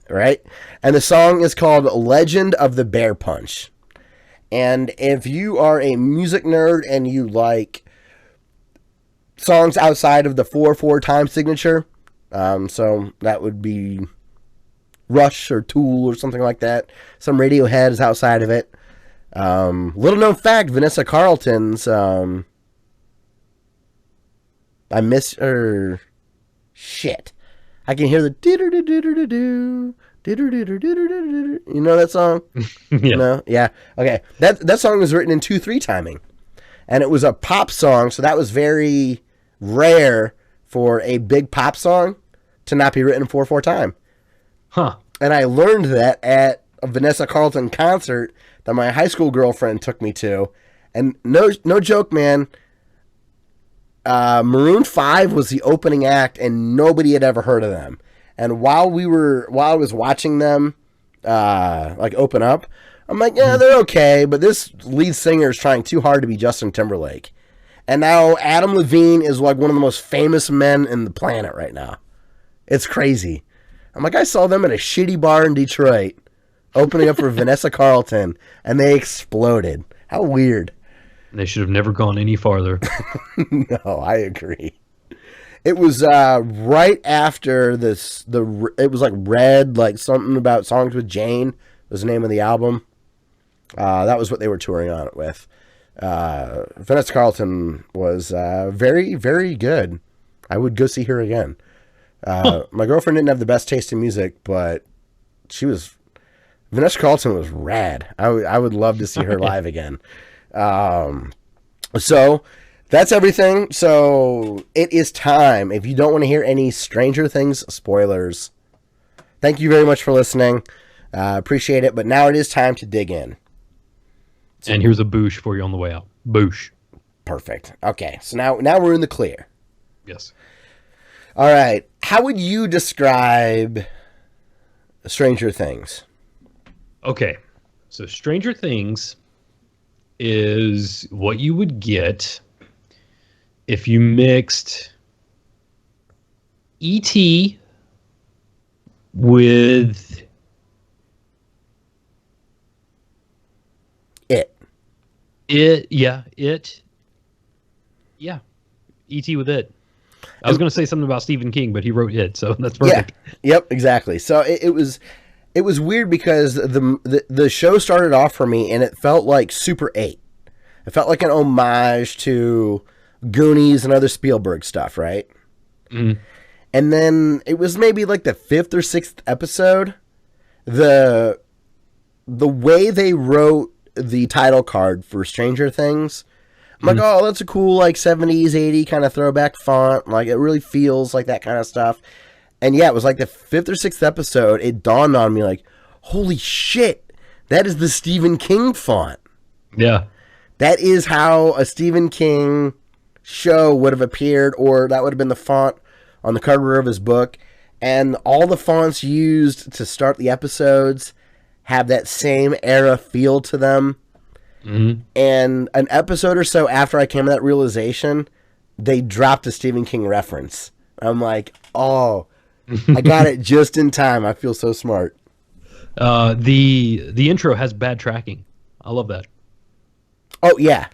right? And the song is called Legend of the Bear Punch. And if you are a music nerd and you like songs outside of the 4/4 time signature, so that would be Rush or Tool or something like that. Some Radiohead is outside of it. Little known fact, Vanessa Carlton's I miss her. Shit. I can hear the do-do-do-do-do-do. You know that song? Yeah. No? Yeah. Okay. That song was written in 2/3 timing. And it was a pop song, so that was very rare for a big pop song to not be written in 4/4 time. Huh. And I learned that at a Vanessa Carlton concert that my high school girlfriend took me to. And no joke, man, Maroon 5 was the opening act, and nobody had ever heard of them. And while I was watching them like open up. I'm like, yeah, they're okay, but this lead singer is trying too hard to be Justin Timberlake. And now Adam Levine is like one of the most famous men in the planet right now. It's crazy. I'm like, I saw them at a shitty bar in Detroit opening up for Vanessa Carlton, and they exploded. How weird. They should have never gone any farther. No, I agree. It was right after this. It was like Red, like something about Songs with Jane was the name of the album. That was what they were touring on it with. Vanessa Carlton was very, very good. I would go see her again. My girlfriend didn't have the best taste in music, but Vanessa Carlton was rad. I would love to see her live again. So that's everything. So it is time. If you don't want to hear any Stranger Things spoilers, thank you very much for listening. Appreciate it. But now it is time to dig in. And here's a boosh for you on the way out. Boosh. Perfect. Okay. So now we're in the clear. Yes. All right. How would you describe Stranger Things? Okay. So Stranger Things is what you would get if you mixed E.T. with E.T. with it. I was going to say something about Stephen King, but he wrote it, so that's perfect. Yeah. Yep, exactly. So it was weird because the show started off for me and it felt like Super 8. It felt like an homage to Goonies and other Spielberg stuff, right? Mm. And then it was maybe like the 5th or 6th episode. The way they wrote the title card for Stranger Things, I'm like, oh, that's a cool like 70s, 80s kind of throwback font. Like it really feels like that kind of stuff. And yeah, it was like the 5th or 6th episode. It dawned on me like, holy shit, that is the Stephen King font. Yeah. That is how a Stephen King show would have appeared, or that would have been the font on the cover of his book. And all the fonts used to start the episodes have that same era feel to them. Mm-hmm. And an episode or so after I came to that realization, they dropped a Stephen King reference. I'm like, oh, I got it just in time. I feel so smart. The intro has bad tracking. I love that. Oh yeah.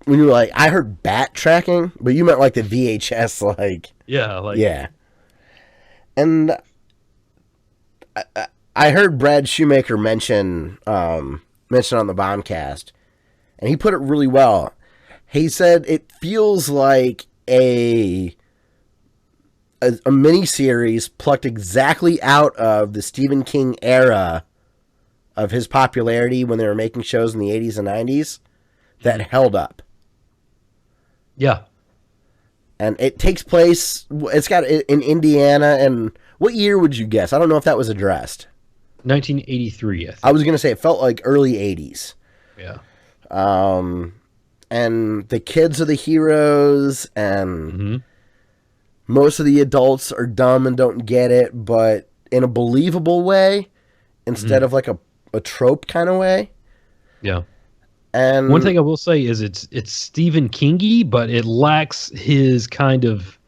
When you were like, I heard bat tracking, but you meant like the VHS, like yeah. And I heard Brad Shoemaker mention on the Bombcast, and he put it really well. He said it feels like a miniseries plucked exactly out of the Stephen King era of his popularity when they were making shows in the 80s and 90s that held up. Yeah. And it takes place, it's got in Indiana, and what year would you guess? I don't know if that was addressed. 1983, I think. I was going to say it felt like early 80s. Yeah. And the kids are the heroes, and most of the adults are dumb and don't get it, but in a believable way instead of like a trope kind of way. Yeah. And one thing I will say is it's Stephen King-y, but it lacks his kind of...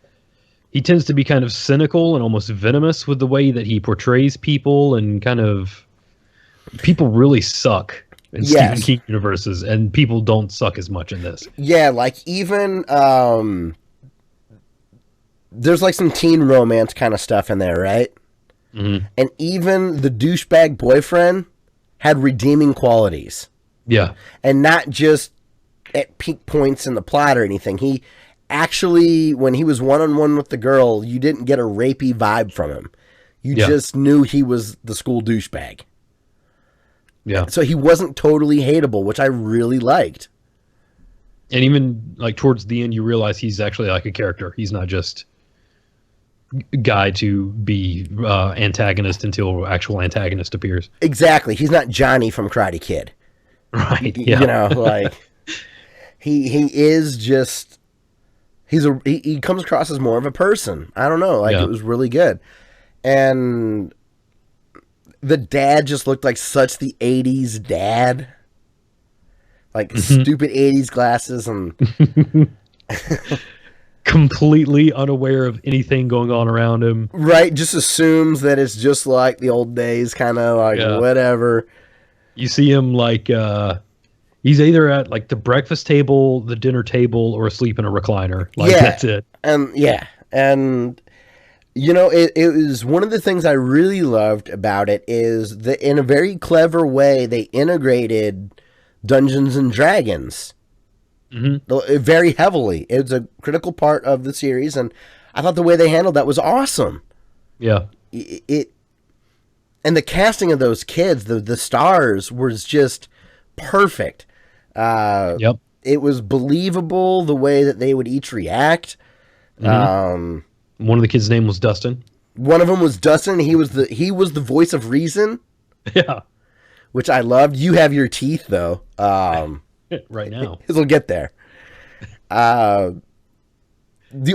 He tends to be kind of cynical and almost venomous with the way that he portrays people, and kind of... People really suck in Stephen King universes, and people don't suck as much in this. Yeah, like even... there's like some teen romance kind of stuff in there, right? Mm-hmm. And even the douchebag boyfriend had redeeming qualities. Yeah. And not just at peak points in the plot or anything. He actually, when he was one-on-one with the girl, you didn't get a rapey vibe from him. You just knew he was the school douchebag. Yeah. So he wasn't totally hateable, which I really liked. And even like towards the end, you realize he's actually like a character. He's not just a guy to be antagonist until actual antagonist appears. Exactly. He's not Johnny from Karate Kid. Right. Yeah. You know, like he is just he comes across as more of a person. I don't know. Like it was really good. And the dad just looked like such the 80s dad. Like stupid 80s glasses and completely unaware of anything going on around him. Right, just assumes that it's just like the old days, kind of like whatever. You see him like he's either at like the breakfast table, the dinner table, or asleep in a recliner. Like that's it. And you know, it was one of the things I really loved about it is that in a very clever way they integrated Dungeons and Dragons very heavily. It's a critical part of the series, and I thought the way they handled that was awesome. Yeah, and the casting of those kids, the stars, was just perfect. Yep, it was believable the way that they would each react. One of the kids' name was Dustin. One of them was Dustin. He was the voice of reason. Yeah. Which I loved. You have your teeth, though. Right now. We'll get there. The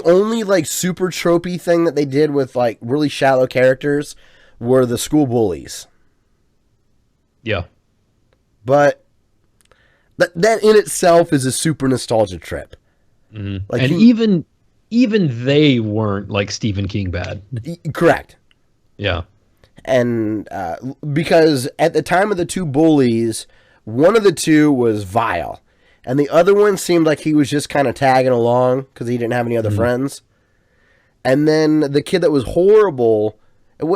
only, like, super tropey thing that they did with, like, really shallow characters were the school bullies. Yeah. But that in itself is a super nostalgia trip. Like, and even they weren't, like, Stephen King bad. Correct. Yeah. And because at the time of the two bullies, one of the two was vile, and the other one seemed like he was just kind of tagging along because he didn't have any other friends. And then the kid that was horrible,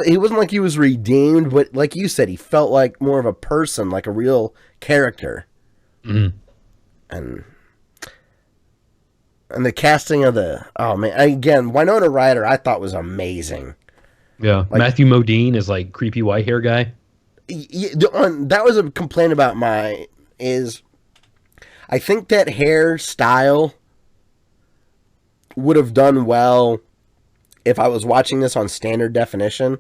he wasn't like he was redeemed, but like you said, he felt like more of a person, like a real character. And the casting of again, Winona Ryder I thought was amazing. Yeah, like, Matthew Modine is like creepy white hair guy. That was a complaint about I think that hairstyle would have done well if I was watching this on standard definition.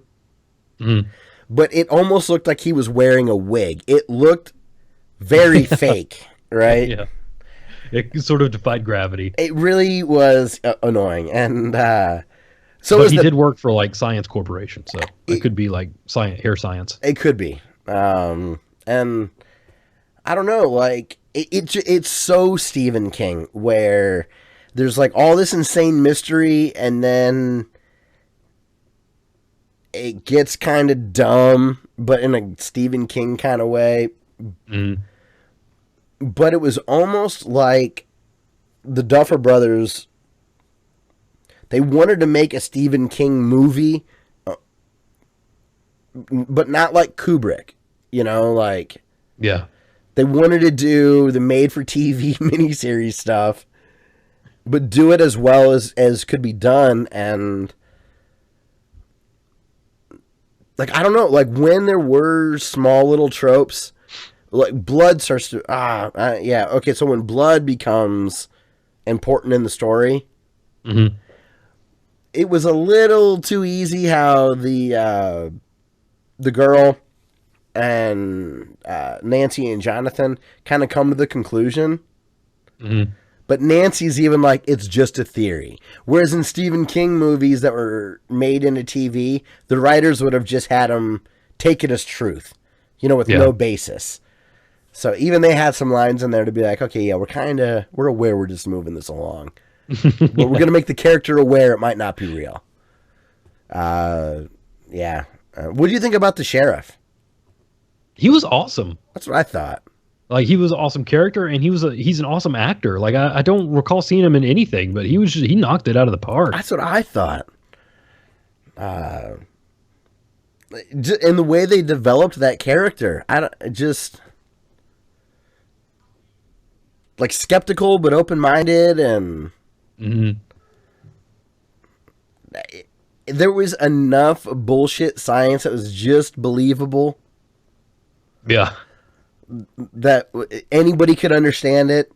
But it almost looked like he was wearing a wig. It looked very fake, right? Yeah. It sort of defied gravity. It really was annoying. And but he did work for like Science Corporation, so it could be like hair science. It could be, and I don't know. Like it's so Stephen King, where there's like all this insane mystery, and then it gets kind of dumb, but in a Stephen King kind of way. But it was almost like the Duffer Brothers. They wanted to make a Stephen King movie, but not like Kubrick, like... Yeah. They wanted to do the made-for-TV miniseries stuff, but do it as well as could be done, and... Like, I don't know, like, when there were small little tropes, like, blood starts to... okay, so when blood becomes important in the story... It was a little too easy how the girl and Nancy and Jonathan kind of come to the conclusion. But Nancy's even like, it's just a theory. Whereas in Stephen King movies that were made into TV, the writers would have just had them take it as truth, with no basis. So even they had some lines in there to be like, okay, yeah, we're aware we're just moving this along. But we're going to make the character aware it might not be real. What do you think about the sheriff? He was awesome. That's what I thought. Like, he was an awesome character, and he's an awesome actor. Like, I don't recall seeing him in anything, but he knocked it out of the park. That's what I thought. In the way they developed that character, like skeptical but open-minded, and there was enough bullshit science that was just believable. Yeah. That anybody could understand it.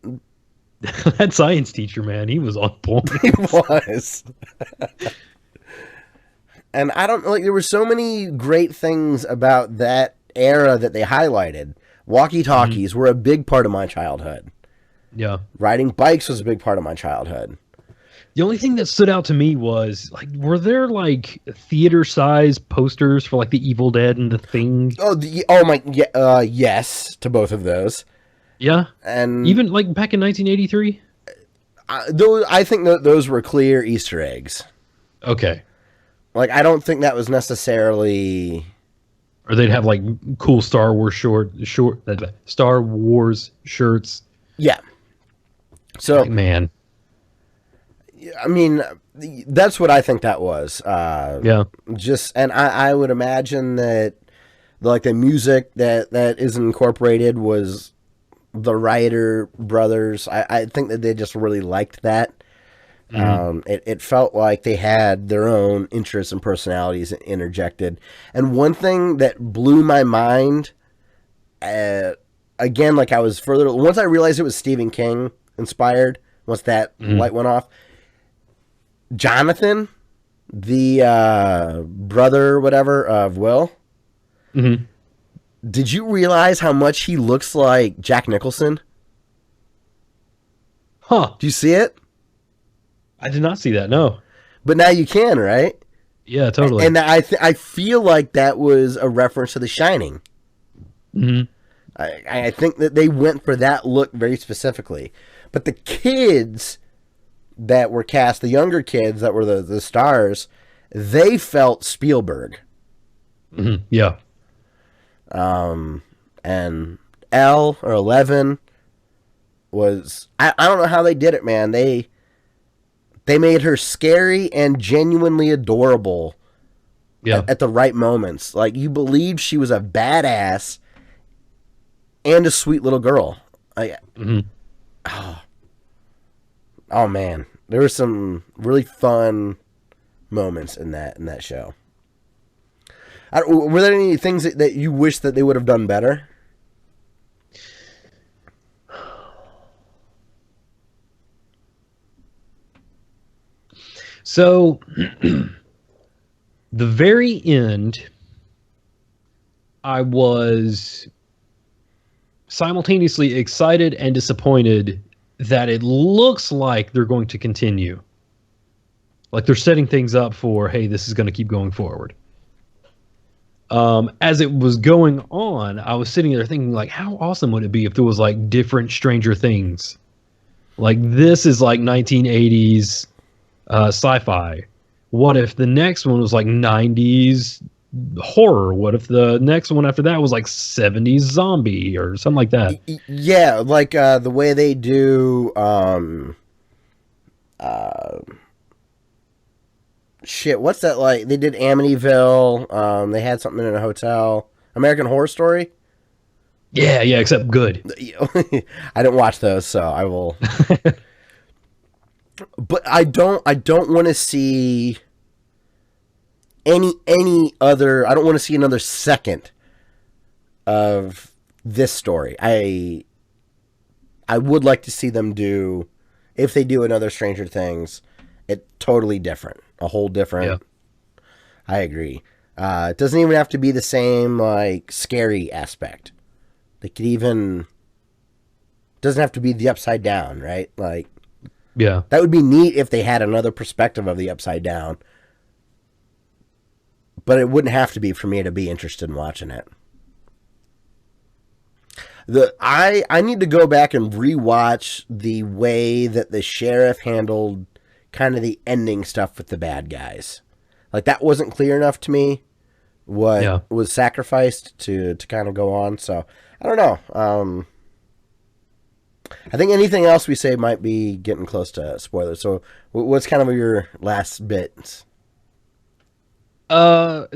That science teacher, man, he was on point. He was. And I don't like, there were so many great things about that era that they highlighted. Walkie-talkies were a big part of my childhood. Yeah. Riding bikes was a big part of my childhood. The only thing that stood out to me was like, were there like theater-sized posters for like The Evil Dead and The Thing? Yes to both of those. Yeah, And even like back in 1983. I think those were clear Easter eggs. Okay. Like, I don't think that was necessarily... Or they'd have like cool Star Wars Star Wars shirts. Yeah. So, like, man, I mean, that's what I think that was. yeah. And I would imagine that like the music that is incorporated was the Writer brothers. I think that they just really liked that. Mm-hmm. It felt like they had their own interests and personalities interjected. And one thing that blew my mind, again, like I was once I realized it was Stephen King inspired, once that light went off, Jonathan, the brother, whatever, of Will, did you realize how much he looks like Jack Nicholson? Huh. Do you see it? I did not see that, no. But now you can, right? Yeah, totally. And I feel like that was a reference to The Shining. Mm-hmm. I think that they went for that look very specifically. But the kids that were cast, the younger kids that were the stars, they felt Spielberg. Mm-hmm. Yeah. And L or 11 was... I don't know how they did it, man. They made her scary and genuinely adorable at the right moments. Like, you believed she was a badass and a sweet little girl. Oh, man. There were some really fun moments in that show. Were there any things that you wish that they would have done better? So, the very end, I was simultaneously excited and disappointed that it looks like they're going to continue. Like they're setting things up for, hey, this is going to keep going forward. As it was going on, I was sitting there thinking, like, how awesome would it be if there was like different Stranger Things? Like, this is like 1980s sci-fi. What if the next one was like 90s horror? What if the next one after that was like 70s zombie or something like that? Yeah, like the way they do shit, what's that like? They did Amityville, they had something in a hotel. American Horror Story? Yeah, except good. I didn't watch those, so I will. But I don't want to see any other. I don't want to see another second of this story. I would like to see them do, if they do another Stranger Things, it totally different, a whole different. Yeah. I agree. It doesn't even have to be the same like scary aspect. They could even. Doesn't have to be the upside down, right? Like. Yeah. That would be neat if they had another perspective of the upside down. But it wouldn't have to be for me to be interested in watching it. I need to go back and rewatch the way that the sheriff handled kind of the ending stuff with the bad guys. Like, that wasn't clear enough to me what was sacrificed to kind of go on. So, I don't know. I think anything else we say might be getting close to spoilers. So, what's kind of your last bits? The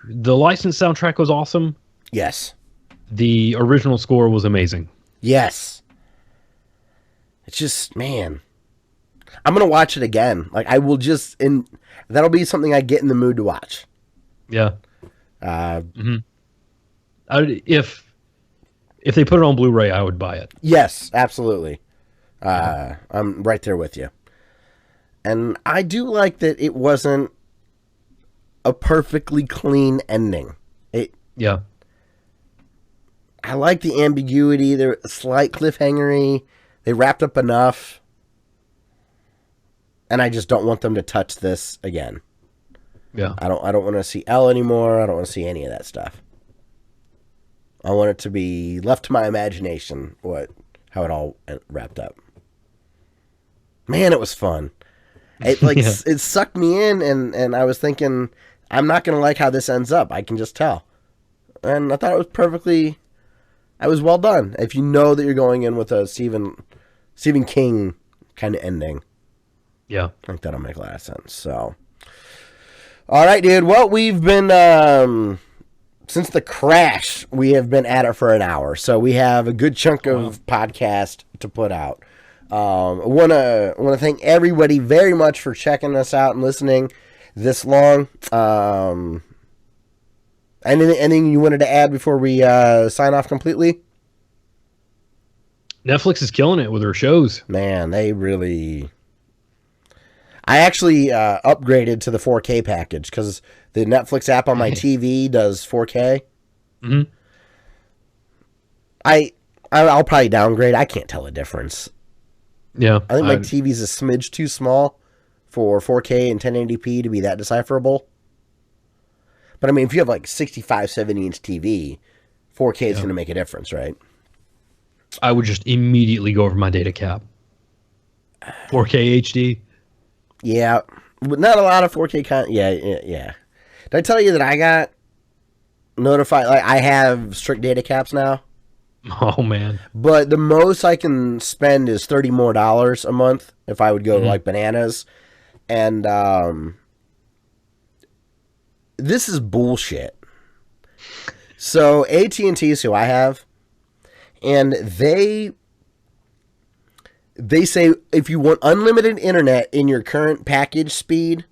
licensed soundtrack was awesome. Yes. The original score was amazing. Yes. It's just, man, I'm gonna watch it again. Like, I will just, and that'll be something I get in the mood to watch. Yeah. If they put it on Blu-ray, I would buy it. Yes, absolutely. I'm right there with you. And I do like that it wasn't a perfectly clean ending. I like the ambiguity. They're slight cliffhangery. They wrapped up enough. And I just don't want them to touch this again. Yeah. I don't want to see Elle anymore. I don't want to see any of that stuff. I want it to be left to my imagination how it all wrapped up. Man, it was fun. It it sucked me in, and I was thinking, I'm not going to like how this ends up. I can just tell. And I thought it was well done. If you know that you're going in with a Stephen King kind of ending. Yeah. I think that'll make a lot of sense. So, all right, dude. Well, we've been, since the crash, we have been at it for an hour. So we have a good chunk of podcast to put out. I want to thank everybody very much for checking us out and listening this long. Anything you wanted to add before we sign off completely? Netflix is killing it with their shows. Man, they really... I actually upgraded to the 4K package because the Netflix app on my TV does 4K. Mm-hmm. I'll probably downgrade. I can't tell the difference. Yeah. I think my TV's a smidge too small for 4K and 1080p to be that decipherable. But I mean, if you have like 65, 70-inch TV, 4K is going to make a difference, right? I would just immediately go over my data cap. 4K HD. Yeah. But not a lot of 4K content. Yeah. Did I tell you that I got notified? Like, I have strict data caps now. Oh, man. But the most I can spend is $30 more a month if I would go like bananas. And this is bullshit. So AT&T is who I have, and they say if you want unlimited internet in your current package speed,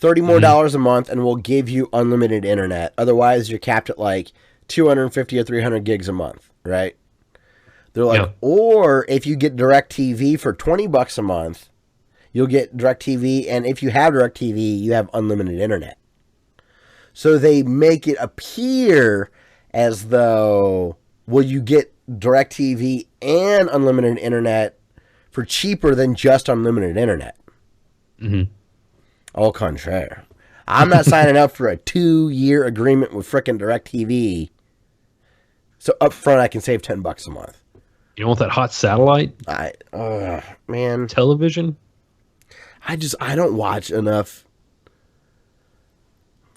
$30 more a month, and we'll give you unlimited internet. Otherwise, you're capped at like 250 or 300 gigs a month. Right? They're like, or if you get DirecTV for $20 a month, you'll get DirecTV, and if you have DirecTV, you have unlimited internet. So they make it appear as though, well, you get DirecTV and unlimited internet for cheaper than just unlimited internet. Mm-hmm. Au contraire. I'm not signing up for a 2-year agreement with frickin' DirecTV. So up front, I can save $10 a month. You don't want that hot satellite? Man. Television? I don't watch enough.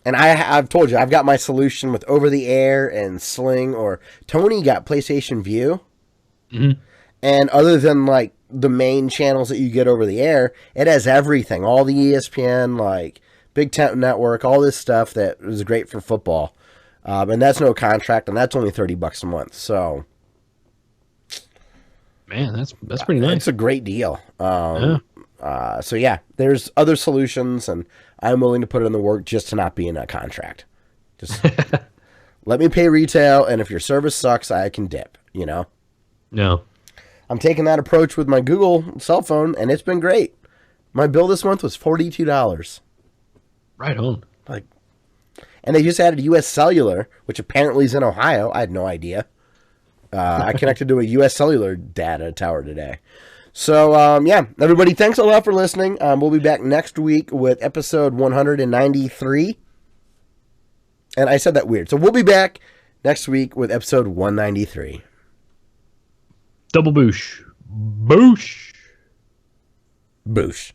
And I've told you, I've got my solution with over the air and Sling, or Tony got PlayStation View. Mm-hmm. And other than like the main channels that you get over the air, it has everything. All the ESPN, like Big Ten Network, all this stuff that is great for football. And that's no contract, and that's only $30 a month. So, man, that's pretty nice. It's a great deal. So yeah, there's other solutions, and I'm willing to put in the work just to not be in a contract. Just let me pay retail, and if your service sucks, I can dip. You know. No. I'm taking that approach with my Google cell phone, and it's been great. My bill this month was $42. Right on. Like. And they just added U.S. Cellular, which apparently is in Ohio. I had no idea. I connected to a U.S. Cellular data tower today. So, yeah, everybody, thanks a lot for listening. We'll be back next week with episode 193. And I said that weird. So we'll be back next week with episode 193. Double boosh. Boosh. Boosh.